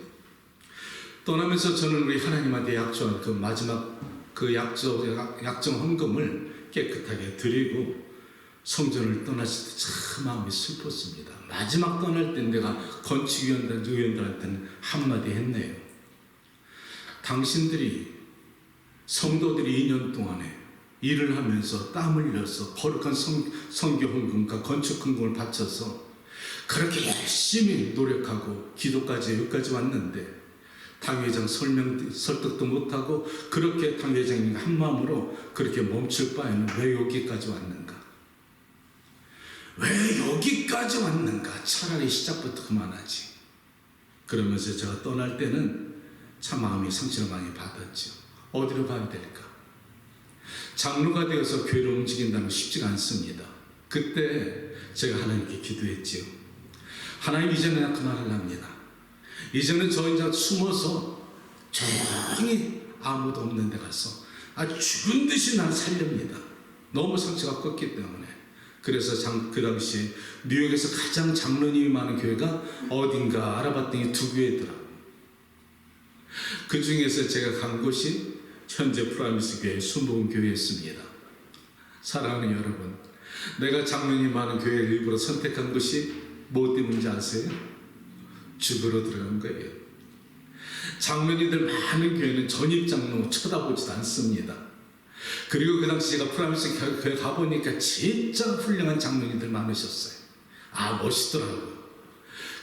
떠나면서 저는 우리 하나님한테 약조한 그 마지막 그 약정 헌금을 깨끗하게 드리고 성전을 떠났을 때 참 마음이 슬펐습니다. 마지막 떠날 때 내가 건축위원들한테는 한마디 했네요. 당신들이 성도들이 2년 동안에 일을 하면서 땀 흘려서 거룩한 성교 헌금과 건축 헌금을 바쳐서 그렇게 열심히 노력하고 기도까지 여기까지 왔는데 당회장 설득도 못하고 그렇게 당회장님 한마음으로 그렇게 멈출 바에는 왜 여기까지 왔는가? 왜 여기까지 왔는가? 차라리 시작부터 그만하지. 그러면서 제가 떠날 때는 참 마음이 상처를 많이 받았죠. 어디로 가야 될까? 장로가 되어서 교회를 움직인다는 건 쉽지가 않습니다. 그때 제가 하나님께 기도했지요. 하나님, 이제는 그만하랍니다. 이제는 저 이제 숨어서 조용히 아무도 없는 데 가서 아주 죽은 듯이 날 살렵니다. 너무 상처가 컸기 때문에. 그래서 그 당시에 뉴욕에서 가장 장로님이 많은 교회가 어딘가 알아봤더니 2교회더라고요. 그 중에서 제가 간 곳이 현재 프라미스 교회 순복음 교회였습니다. 사랑하는 여러분, 내가 장로님 많은 교회를 일부러 선택한 것이 뭐 때문인지 아세요? 죽으러 들어간 거예요. 장로님들 많은 교회는 전입장로 쳐다보지도 않습니다. 그리고 그 당시 제가 프라미스 교회 가보니까 진짜 훌륭한 장로님들 많으셨어요. 아, 멋있더라고요.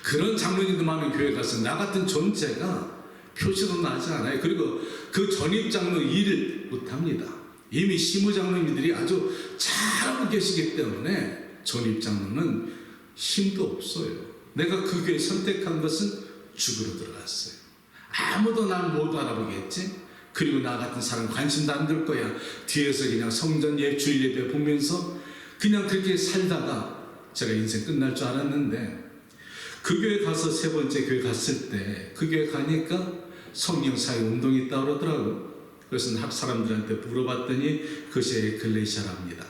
그런 장로님들 많은 교회 가서 나 같은 존재가 표시도 나지 않아요. 그리고 그 전입장로 일을 못합니다. 이미 시무장로님들이 아주 잘하고 계시기 때문에 전입장로는 힘도 없어요. 내가 그 교회 선택한 것은 죽으러 들어갔어요. 아무도 날 못 알아보겠지. 그리고 나 같은 사람 관심도 안 들 거야. 뒤에서 그냥 성전 주일 예배 보면서 그냥 그렇게 살다가 제가 인생 끝날 줄 알았는데 그 교회 가서 세 번째 교회 갔을 때 그 교회 가니까 성령사회 운동이 있다고 그러더라고요. 그래서 사람들한테 물어봤더니 그것이 에클레시아랍니다.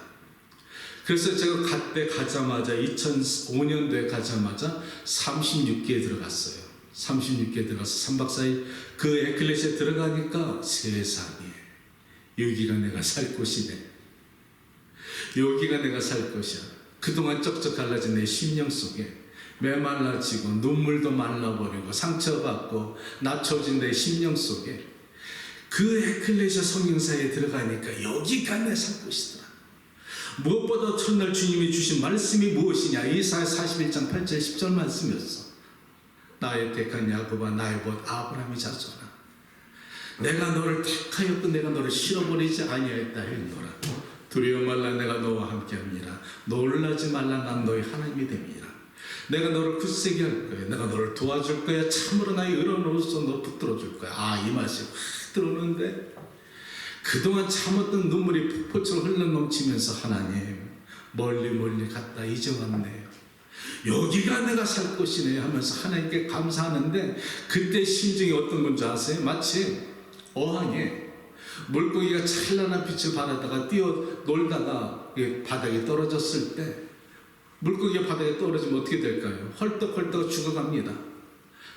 그래서 제가 그때 가자마자 2005년도에 가자마자 36개에 들어갔어요. 36개에 들어가서 3박 4일 그 에클레시아에 들어가니까 세상에 여기가 내가 살 곳이네. 여기가 내가 살 것이야. 그동안 쩍쩍 갈라진 내 심령 속에 메말라지고 눈물도 말라버리고 상처받고 낮춰진 내 심령 속에 그 에클레시아 성령사에 들어가니까 여기가 내 살 것이더라. 무엇보다 첫날 주님이 주신 말씀이 무엇이냐? 이사야 41장 8절 10절 말씀이었어. 나의 택한 야곱아, 나의 봇 아브라함이 자손아, 내가 너를 택하였고 내가 너를 실어버리지 아니하였다 했노라. 두려워 말라, 내가 너와 함께합니다. 놀라지 말라, 난 너의 하나님이 됩니다. 내가 너를 굳세게 할 거야. 내가 너를 도와줄 거야. 참으로 나의 의로노로서 너 붙들어줄 거야. 이 말씀 확 들었는데 그동안 참았던 눈물이 폭포처럼 흘러넘치면서 하나님, 멀리 갔다 잊어갔네요. 여기가 내가 살 곳이네 하면서 하나님께 감사하는데 그때 심정이 어떤 건지 아세요? 마치 어항에 물고기가 찬란한 빛을 받았다가 뛰어 놀다가 바닥에 떨어졌을 때 물고기가 바닥에 떨어지면 어떻게 될까요? 헐떡헐떡 죽어갑니다.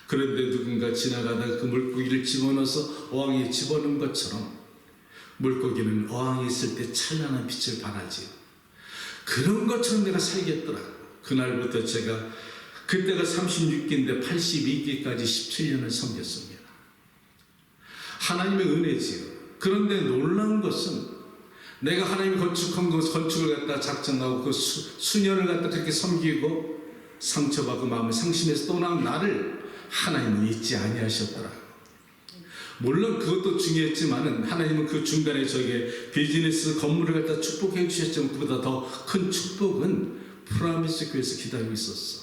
그런데 누군가 지나가다가 그 물고기를 집어넣어서 어항에 집어넣은 것처럼 물고기는 어항에 있을 때 찬란한 빛을 발하지요. 그런 것처럼 내가 살겠더라. 그날부터 제가 그때가 36기인데 82기까지 17년을 섬겼습니다. 하나님의 은혜지요. 그런데 놀라운 것은 내가 하나님이 건축한 건축을 갖다 작정하고 그 수년을 갖다 그렇게 섬기고 상처받고 마음을 상심해서 떠난 나를 하나님은 잊지 아니하셨더라. 물론 그것도 중요했지만은 하나님은 그 중간에 저에게 비즈니스 건물을 갖다 축복해 주셨지만 그보다 더 큰 축복은 프라미스 교회에서 기다리고 있었어.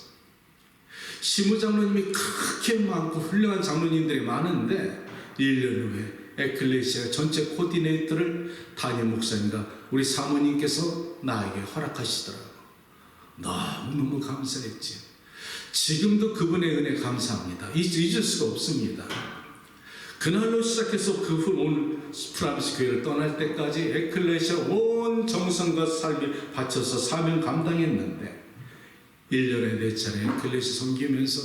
시무장로님이 그렇게 많고 훌륭한 장로님들이 많은데 1년 후에 에클레시아 전체 코디네이터를 담임 목사님과 우리 사모님께서 나에게 허락하시더라고요. 너무너무 감사했지. 지금도 그분의 은혜 감사합니다. 잊을 수가 없습니다. 그날로 시작해서 그 후 오늘 프라미스 교회를 떠날 때까지 에클레시아 온 정성과 삶을 바쳐서 사명 감당했는데 1년에 4차례 에클레시아 섬기면서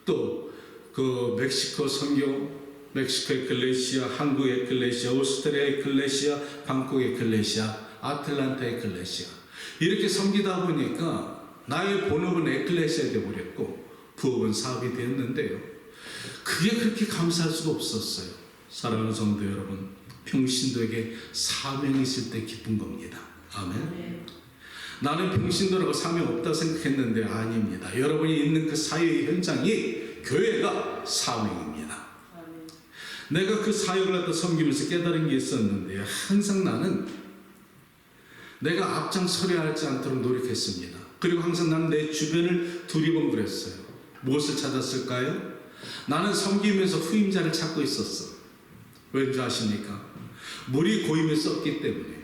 또 그 멕시코 선교, 멕시코 에클레시아, 한국 에클레시아, 오스트리아 에클레시아, 방콕 에클레시아, 아틀란타 에클레시아 이렇게 섬기다 보니까 나의 본업은 에클레시아에 되어버렸고 부업은 사업이 되었는데요. 그게 그렇게 감사할 수가 없었어요. 사랑하는 성도 여러분, 평신도에게 사명이 있을 때 기쁜 겁니다. 아멘. 나는 평신도라고 사명 없다 생각했는데 아닙니다. 여러분이 있는 그 사회의 현장이 교회가 사명입니다. 내가 그 사역을 갖다 섬기면서 깨달은 게 있었는데요. 항상 나는 내가 앞장서려 하지 않도록 노력했습니다. 그리고 항상 나는 내 주변을 두리번거렸어요. 무엇을 찾았을까요? 나는 섬기면서 후임자를 찾고 있었어. 왠지 아십니까? 물이 고임에 썩기 때문에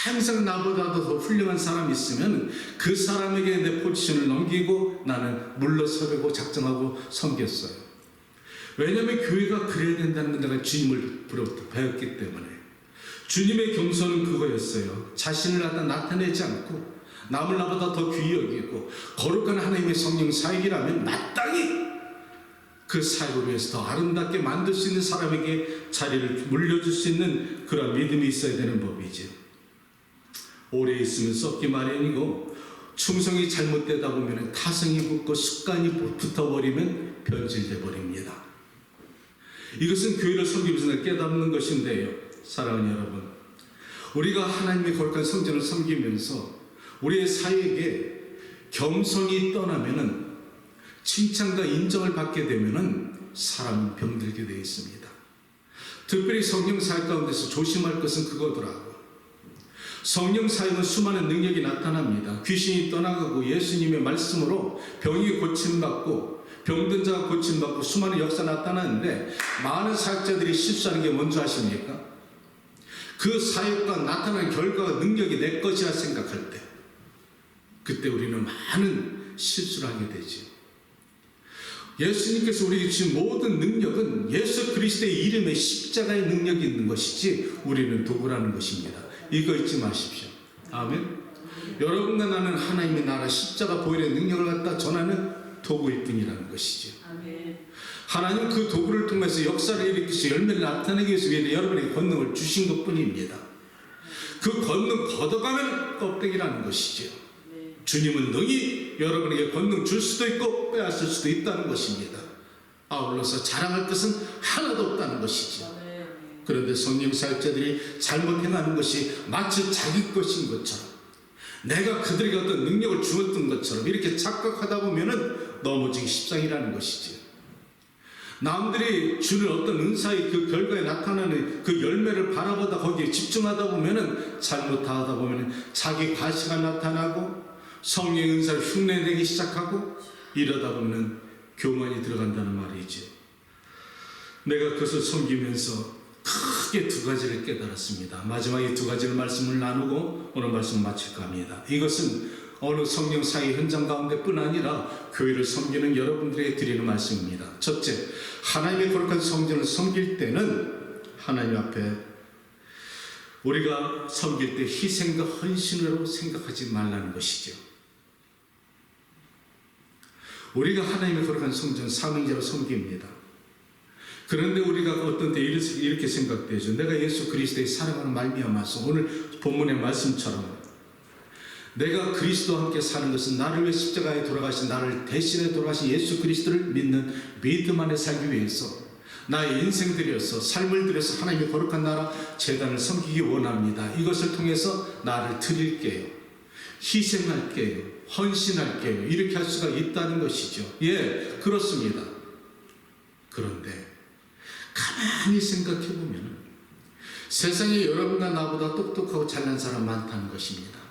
항상 나보다도 더 훌륭한 사람이 있으면 그 사람에게 내 포지션을 넘기고 나는 물러서려고 작정하고 섬겼어요. 왜냐하면 교회가 그래야 된다는 걸 내가 주님으로부터 배웠기 때문에. 주님의 경선은 그거였어요. 자신을 갖다 나타내지 않고 남을 나보다 더 귀히 여기고 거룩한 하나님의 성령 사역이라면 마땅히 그 사역을 위해서 더 아름답게 만들 수 있는 사람에게 자리를 물려줄 수 있는 그런 믿음이 있어야 되는 법이죠. 오래 있으면 썩기 마련이고 충성이 잘못되다 보면 타성이 붙고 습관이 붙어버리면 변질돼 버립니다. 이것은 교회를 섬기면서 깨닫는 것인데요. 사랑하는 여러분, 우리가 하나님의 거룩한 성전을 섬기면서 우리의 사역에 겸손이 떠나면은 칭찬과 인정을 받게 되면은 사람은 병들게 되어 있습니다. 특별히 성령 사역 가운데서 조심할 것은 그거더라고. 성령 사역은 수많은 능력이 나타납니다. 귀신이 떠나가고 예수님의 말씀으로 병이 고침받고 병든 자가 고침받고 수많은 역사 나타나는데 많은 사역자들이 실수하는 게 뭔지 아십니까? 그 사역과 나타나는 결과가 능력이 내 것이라 생각할 때 그때 우리는 많은 실수를 하게 되죠. 예수님께서 우리에게 주신 모든 능력은 예수 그리스도의 이름에 십자가의 능력이 있는 것이지 우리는 도구라는 것입니다. 이거 잊지 마십시오. 아멘. 여러분과 나는 하나님의 나라 십자가 보혈의 능력을 갖다 전하는 도구일 뿐이라는 것이죠. 아멘. 하나님 그 도구를 통해서 역사를 일으키시 열매를 나타내기 위해서 여러분에게 권능을 주신 것 뿐입니다. 그 권능 걷어가면 껍데기라는 것이지요. 주님은 능히 여러분에게 권능 줄 수도 있고 빼앗을 수도 있다는 것입니다. 아울러서 자랑할 것은 하나도 없다는 것이죠. 그런데 성령 사역자들이 잘못 행하는 것이 마치 자기 것인 것처럼, 내가 그들에게 어떤 능력을 주었던 것처럼 이렇게 착각하다 보면은 넘어지기 십상이라는 것이지요. 남들이 주는 어떤 은사의 그 결과에 나타나는 그 열매를 바라보다 거기에 집중하다 보면은 잘못하다 보면은 자기 과시가 나타나고 성령의 은사를 흉내내기 시작하고 이러다 보면 교만이 들어간다는 말이죠. 내가 그것을 섬기면서 크게 두 가지를 깨달았습니다. 마지막에 두 가지를 말씀을 나누고 오늘 말씀 마칠까 합니다. 이것은 어느 성령 사의 현장 가운데뿐 아니라 교회를 섬기는 여러분들에게 드리는 말씀입니다. 첫째, 하나님의 거룩한 성전을 섬길 때는 하나님 앞에 우리가 섬길 때 희생과 헌신으로 생각하지 말라는 것이죠. 우리가 하나님의 거룩한 성전 사명자로 섬깁니다. 그런데 우리가 어떤 때 이렇게 생각되죠. 내가 예수 그리스도의 사랑하는 말미암아서 오늘 본문의 말씀처럼 내가 그리스도와 함께 사는 것은 나를 위해 십자가에 돌아가신, 나를 대신해 돌아가신 예수 그리스도를 믿는 믿음 안에 살기 위해서 나의 인생 들여서 삶을 들여서 하나님의 거룩한 나라 제단을 섬기기 원합니다. 이것을 통해서 나를 드릴게요, 희생할게요, 헌신할게요, 이렇게 할 수가 있다는 것이죠. 예, 그렇습니다. 그런데 가만히 생각해 보면 세상에 여러분과 나보다 똑똑하고 잘난 사람 많다는 것입니다.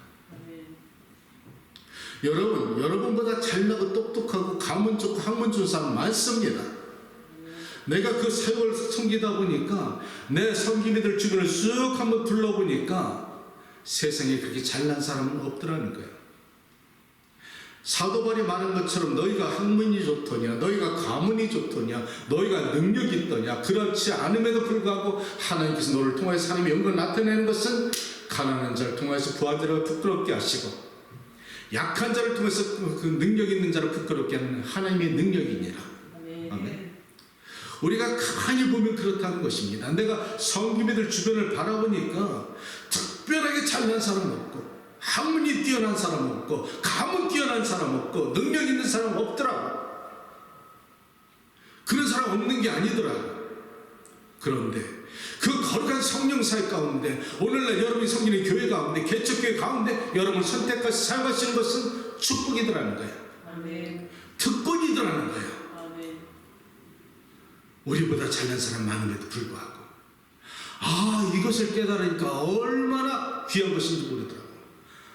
여러분보다 잘나고 똑똑하고 가문 좋고 학문 좋은 사람 많습니다. 내가 그 세월 섬기다 보니까 내 섬기미들 주변을 쑥 한번 둘러보니까 세상에 그렇게 잘난 사람은 없더라는 거예요. 사도 바울이 말한 것처럼 너희가 학문이 좋더냐, 너희가 가문이 좋더냐, 너희가 능력이 있더냐, 그렇지 않음에도 불구하고 하나님께서 너를 통해서 하나님의 영광을 나타내는 것은 가난한 자를 통해서 부한 자를 부끄럽게 하시고 약한 자를 통해서 그 능력 있는 자를 부끄럽게 하는 하나님의 능력이니라. 아멘. 우리가 가만히 보면 그렇다는 것입니다. 내가 성기미들 주변을 바라보니까 특별하게 잘난 사람 없고 학문이 뛰어난 사람 없고 가문 뛰어난 사람 없고 능력 있는 사람 없더라고. 그런 사람 없는 게 아니더라고. 그런데 그 거룩한 성령 사역 가운데 오늘날 여러분이 섬기는 교회 가운데 개척교회 가운데 여러분을 선택해서 사용하시는 것은 축복이더라는 거예요. 아멘. 특권이더라는 거예요. 아멘. 우리보다 잘난 사람 많음에도 불구하고 이것을 깨달으니까 얼마나 귀한 것인지 모르더라고요.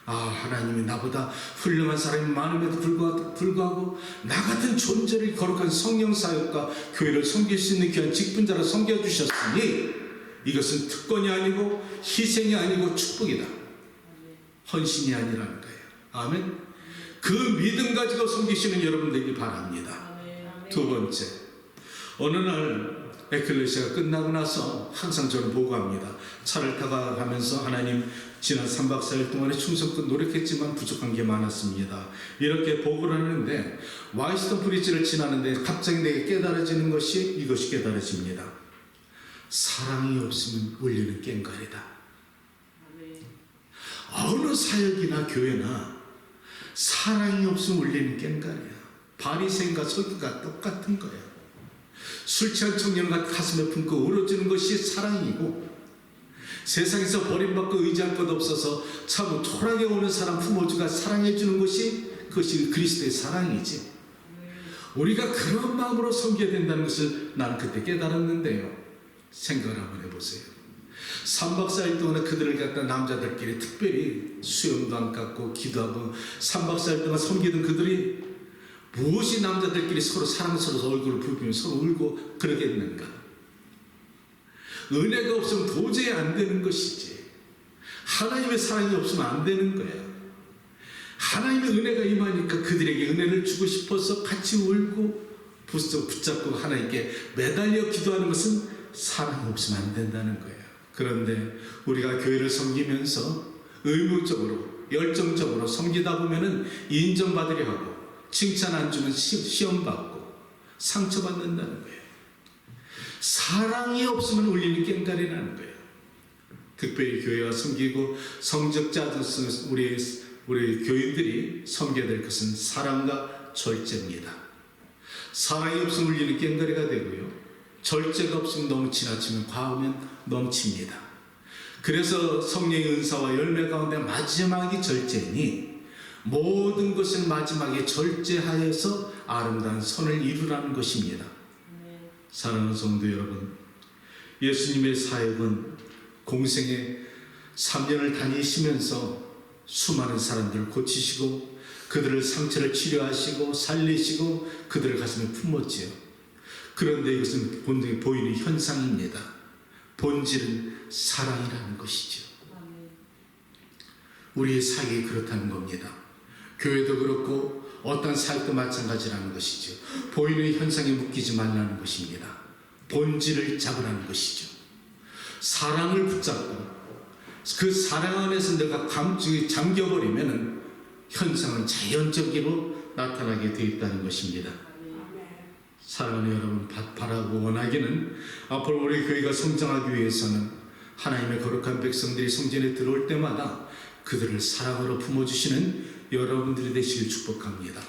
하나님이 나보다 훌륭한 사람이 많음에도 불구하고 나 같은 존재를 거룩한 성령 사역과 교회를 섬길 수 있는 귀한 직분자로 섬겨주셨으니 이것은 특권이 아니고 희생이 아니고 축복이다. 헌신이 아니라는 거예요. 아멘. 그 믿음 가지고 섬기시는 여러분들이 바랍니다. 두 번째, 어느 날 에클레시아가 끝나고 나서 항상 저는 보고합니다. 차를 타고 가면서 하나님, 지난 3박 4일 동안에 충성껏 노력했지만 부족한 게 많았습니다. 이렇게 보고를 하는데 와이스턴 브리지를 지나는데 갑자기 내게 깨달아지는 것이 이것이 깨달아집니다. 사랑이 없으면 울리는 꽹과리다. 어느 사역이나 교회나 사랑이 없으면 울리는 꽹과리야. 바리새인과 서기가 똑같은 거야. 술 취한 청년과 가슴에 품고 울어주는 것이 사랑이고, 세상에서 버림받고 의지할 것 없어서 참 초라하게 오는 사람 품어주가 사랑해주는 것이 그것이 그리스도의 사랑이지. 우리가 그런 마음으로 섬겨야 된다는 것을 나는 그때 깨달았는데요. 생각을 한번 해보세요. 3박 4일 동안 그들을 갖다 남자들끼리 특별히 수염도 안 깎고 기도하고 3박 4일 동안 섬기던 그들이 무엇이 남자들끼리 서로 사랑스러워서 얼굴을 부비며 서로 울고 그러겠는가? 은혜가 없으면 도저히 안 되는 것이지. 하나님의 사랑이 없으면 안 되는 거야. 하나님의 은혜가 임하니까 그들에게 은혜를 주고 싶어서 같이 울고 붙잡고 하나님께 매달려 기도하는 것은 사랑이 없으면 안 된다는 거예요. 그런데 우리가 교회를 섬기면서 의무적으로 열정적으로 섬기다 보면은 인정받으려 하고 칭찬 안 주면 시험받고 상처받는다는 거예요. 사랑이 없으면 울리는 꽹과리라는 거예요. 특별히 교회와 섬기고 성적자로서 우리 교인들이 섬겨야 될 것은 사랑과 절제입니다. 사랑이 없으면 우리는 꽹과리가 되고요. 절제가 없으면 너무 지나치면 과하면 넘칩니다. 그래서 성령의 은사와 열매 가운데 마지막이 절제니 모든 것을 마지막에 절제하여서 아름다운 선을 이루라는 것입니다. 사랑하는 성도 여러분, 예수님의 사역은 공생에 3년을 다니시면서 수많은 사람들을 고치시고 그들을 상처를 치료하시고 살리시고 그들을 가슴에 품었지요. 그런데 이것은 본능에 보이는 현상입니다. 본질은 사랑이라는 것이죠. 우리의 사역이 그렇다는 겁니다. 교회도 그렇고 어떤 사역도 마찬가지라는 것이죠. 보이는 현상에 묶이지 말라는 것입니다. 본질을 잡으라는 것이죠. 사랑을 붙잡고 그 사랑 안에서 내가 감정이 잠겨버리면 현상은 자연적으로 나타나게 되어 있다는 것입니다. 사랑하는 여러분, 바라고 원하기는 앞으로 우리 교회가 성장하기 위해서는 하나님의 거룩한 백성들이 성전에 들어올 때마다 그들을 사랑으로 품어주시는 여러분들이 되시길 축복합니다.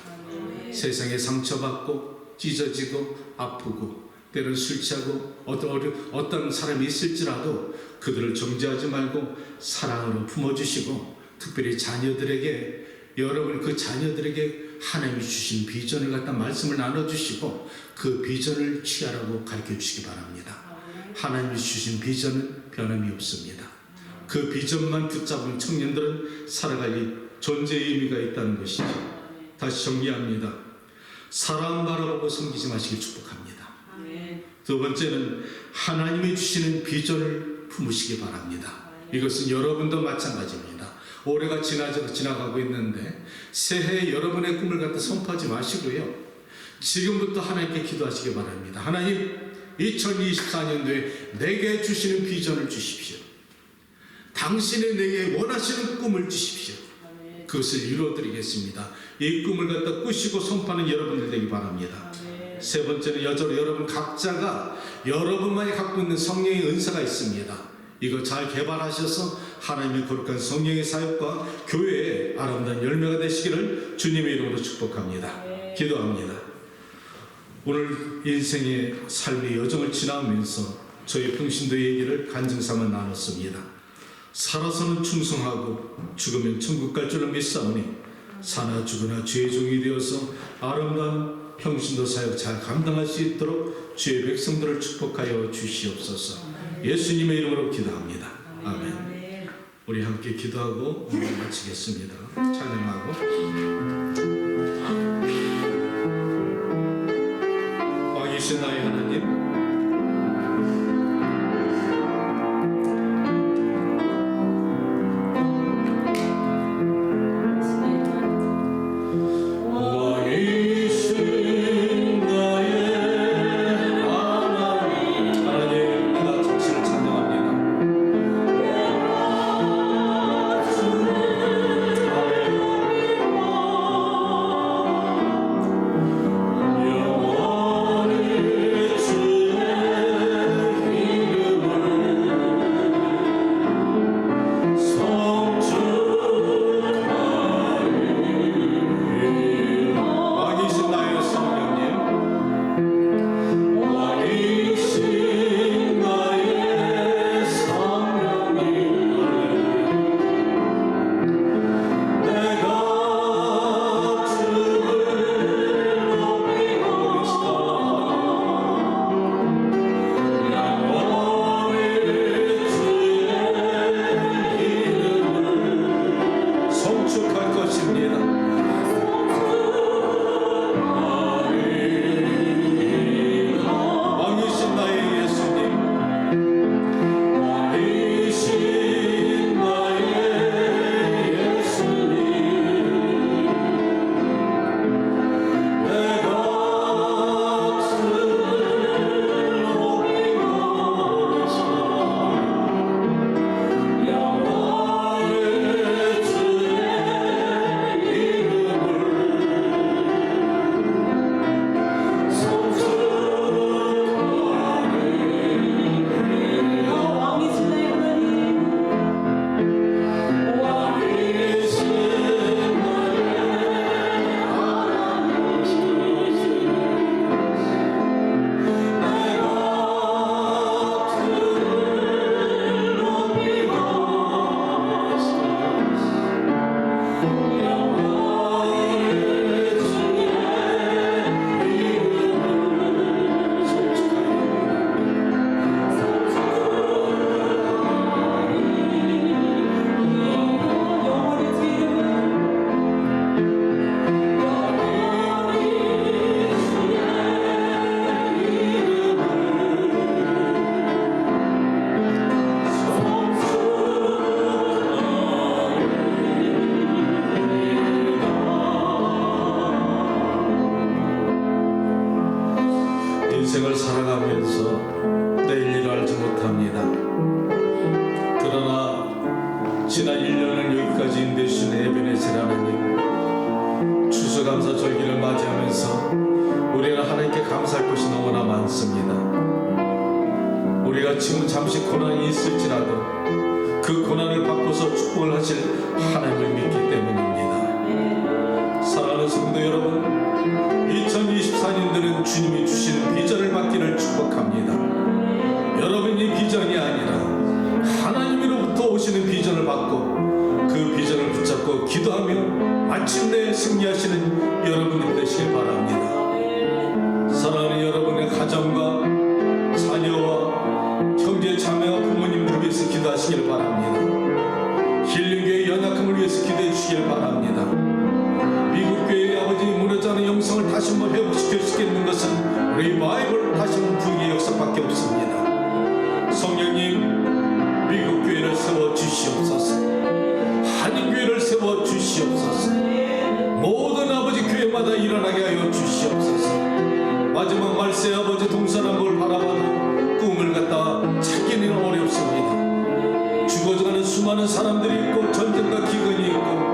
세상에 상처받고 찢어지고 아프고 때로는 술 취하고 어떤 사람이 있을지라도 그들을 정죄하지 말고 사랑으로 품어주시고 특별히 자녀들에게 여러분 그 자녀들에게 하나님이 주신 비전을 갖다 말씀을 나눠주시고 그 비전을 취하라고 가르쳐주시기 바랍니다. 하나님이 주신 비전은 변함이 없습니다. 그 비전만 붙잡은 청년들은 살아갈 존재의 의미가 있다는 것이죠. 다시 정리합니다. 사랑 바라보고 섬기지 마시길 축복합니다. 두 번째는 하나님이 주시는 비전을 품으시기 바랍니다. 이것은 여러분도 마찬가지입니다. 올해가 지나가고 있는데 새해 여러분의 꿈을 갖다 선포하지 마시고요. 지금부터 하나님께 기도하시기 바랍니다. 하나님, 2024년도에 내게 주시는 비전을 주십시오. 당신이 내게 원하시는 꿈을 주십시오. 그것을 이루어드리겠습니다. 이 꿈을 갖다 꾸시고 선포하는 여러분들 되기 바랍니다. 세 번째는 여러분 각자가 여러분만이 갖고 있는 성령의 은사가 있습니다. 이거 잘 개발하셔서 하나님의 거룩한 성령의 사역과 교회의 아름다운 열매가 되시기를 주님의 이름으로 축복합니다. 기도합니다. 오늘 인생의 삶의 여정을 지나면서 저희 평신도의 얘기를 간증삼아 나눴습니다. 살아서는 충성하고 죽으면 천국 갈 줄을 믿사오니 사나 죽으나 주의 종이 되어서 아름다운 평신도 사역 잘 감당할 수 있도록 주의 백성들을 축복하여 주시옵소서. 예수님의 이름으로 기도합니다. 아멘. 우리 함께 기도하고 오늘 마치겠습니다. 찬양하고 왕이신 나의 하나님, 살면서 내일 일을 알지 못합니다. 그러나 지난 1년을 여기까지 인도해주신 에베네셀 하나님, 추수감사절기를 맞이하면서 우리는 하나님께 감사할 것이 너무나 많습니다. 우리가 지금 잠시 고난이 있을지라도 그 고난을 바꿔서 축복을 하실 하나님을 믿기 때문입니다. 사랑하는 성도 여러분, 2024년도는 주님이 주시는 비전을 받기를 축복합니다. 여러분이 비전이 아니라 하나님으로부터 오시는 비전을 받고 그 비전을 붙잡고 기도하며 마침내 승리하시는 여러분들 되시길 바랍니다. 사랑하는 여러분의 가정과 자녀와 형제 자매와 부모님들을 위해서 기도하시길 바랍니다. 힐링교회 연약함을 위해서 기도해 주시길 바랍니다. 미국교회의 아버지 무너져가는 영성을 다시 한번 회복시킬 수 있는 것은 리바이벌 다시 한번 부흥의 역사밖에 없습니다. 성령님, 미국교회를 세워주시옵소서. 한인교회를 세워주시옵소서. 모든 아버지 교회마다 일어나게 하여 주시옵소서. 마지막 말세 아버지 동서남북을 바라봐도 꿈을 갖다 찾기는 어렵습니다. 죽어가는 수많은 사람들이 있고 전쟁과 기근이 있고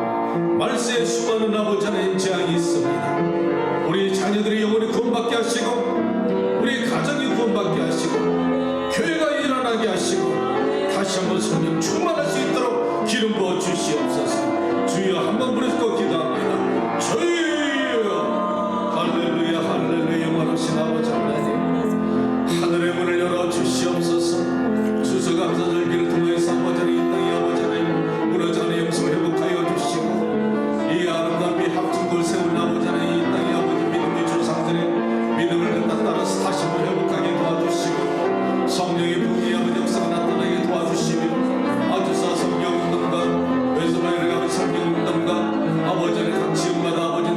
말세에 수많은 아버지 하나님 재앙이 있습니다. 우리 자녀들이 영원히 구원받게 하시고 우리 가정이 구원받게 하시고 교회가 일어나게 하시고 다시 한번 성령 충만할 수 있도록 기름 부어 주시옵소서. 주여 한번 부르시고 기도합니다. 주여 할렐루야 할렐루야. 영원하신 아버지 하나님, 하늘의 문을 열어 주시옵소서. 추수감사절기를 통해서 아버지 하나님, 이 땅의 아버지 하나님 무너져가는 영성을 회복하여 주시고 이 아름다운 합중골 세운 아버지 하나님, 이 땅의 아버지 믿음의 조상들의 믿음을 갖다 따라서 다시 한번 회복하게 도와주시고 성령의 부흥의 아버지 역사가 나타나게 도와주시며 아주사 성령 운동과 웨스바이를 가는 성령 운동과 아버지 하나님 각 지역마다 아버지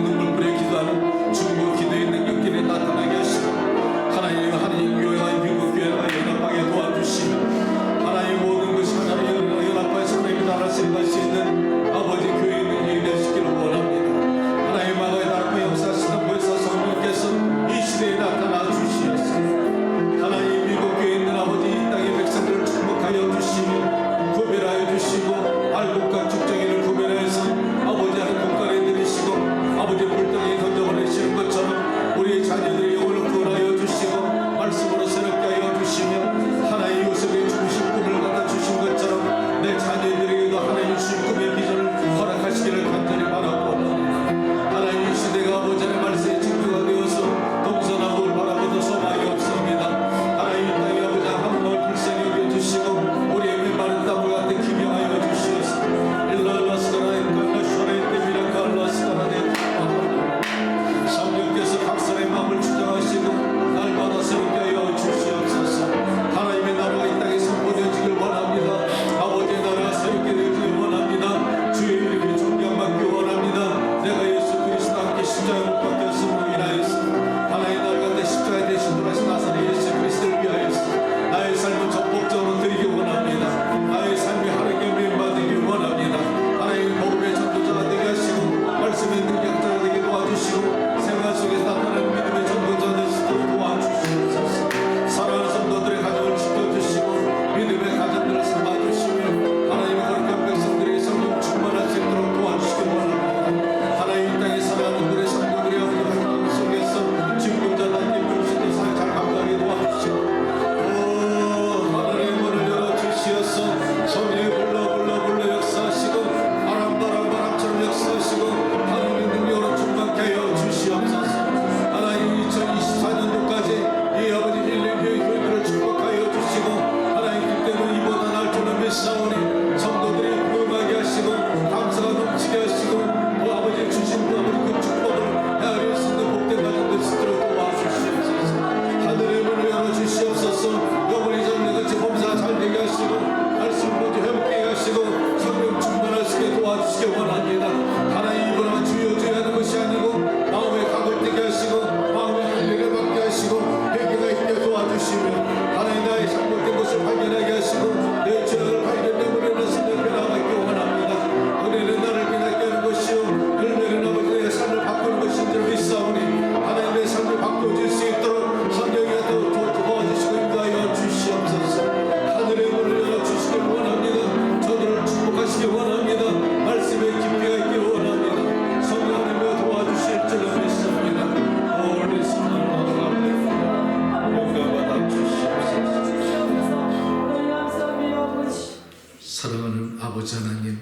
사랑하는 아버지 하나님,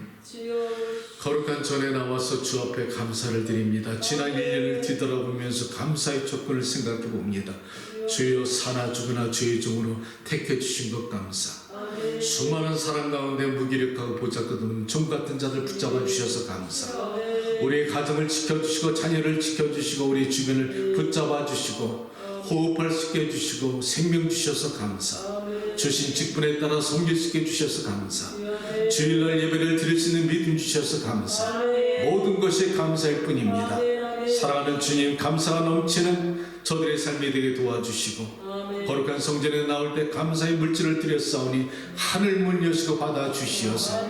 거룩한 전에 나와서 주 앞에 감사를 드립니다. 지난 1년을 뒤돌아보면서 감사의 조건을 생각해 봅니다. 주여 사나 죽으나 주의 종으로 택해 주신 것 감사. 수많은 사람 가운데 무기력하고 보잘것없는 종 같은 자들 붙잡아 주셔서 감사. 우리의 가정을 지켜주시고 자녀를 지켜주시고 우리 주변을 붙잡아 주시고 호흡할 수 있게 해주시고 생명 주셔서 감사. 주신 직분에 따라 섬길 수 있게 해주셔서 감사. 주일날 예배를 드릴 수 있는 믿음 주셔서 감사. 모든 것이 감사일 뿐입니다. 사랑하는 주님, 감사가 넘치는 저들의 삶이 되게 도와주시고 거룩한 성전에 나올 때 감사의 물질을 드렸사오니 하늘 문 여시고 받아주시어서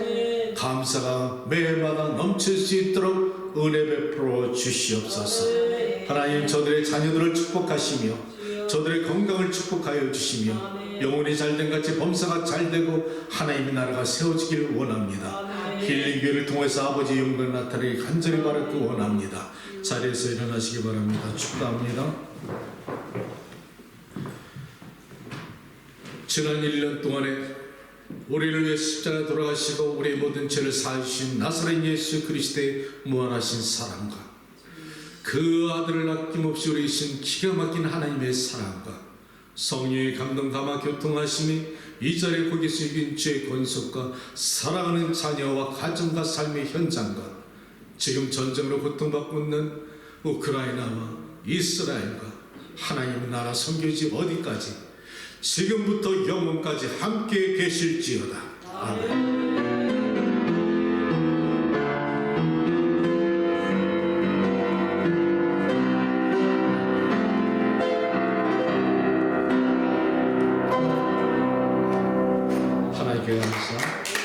감사가 매해마다 넘칠 수 있도록 은혜 베풀어 주시옵소서. 하나님, 저들의 자녀들을 축복하시며 저들의 건강을 축복하여 주시며 영혼이 잘된 같이 범사가 잘되고 하나님의 나라가 세워지기를 원합니다. 힐링교회를 통해서 아버지의 영광을 나타내기 간절히 바라기 원합니다. 자리에서 일어나시기 바랍니다. 축복합니다. 지난 1년 동안에 우리를 위해 십자가에 돌아가시고 우리의 모든 죄를 사하신 나사렛 예수 그리스도의 무한하신 사랑과 그 아들을 아낌없이 우리 이신 기가 막힌 하나님의 사랑과 성령의 감동 감화 교통하심이 이 자리에 거기 계신 주의 권속과 사랑하는 자녀와 가정과 삶의 현장과 지금 전쟁으로 고통받고 있는 우크라이나와 이스라엘과 하나님의 나라 선교지 어디까지 지금부터 영원까지 함께 계실지어다. 아멘. 하나님께 감사.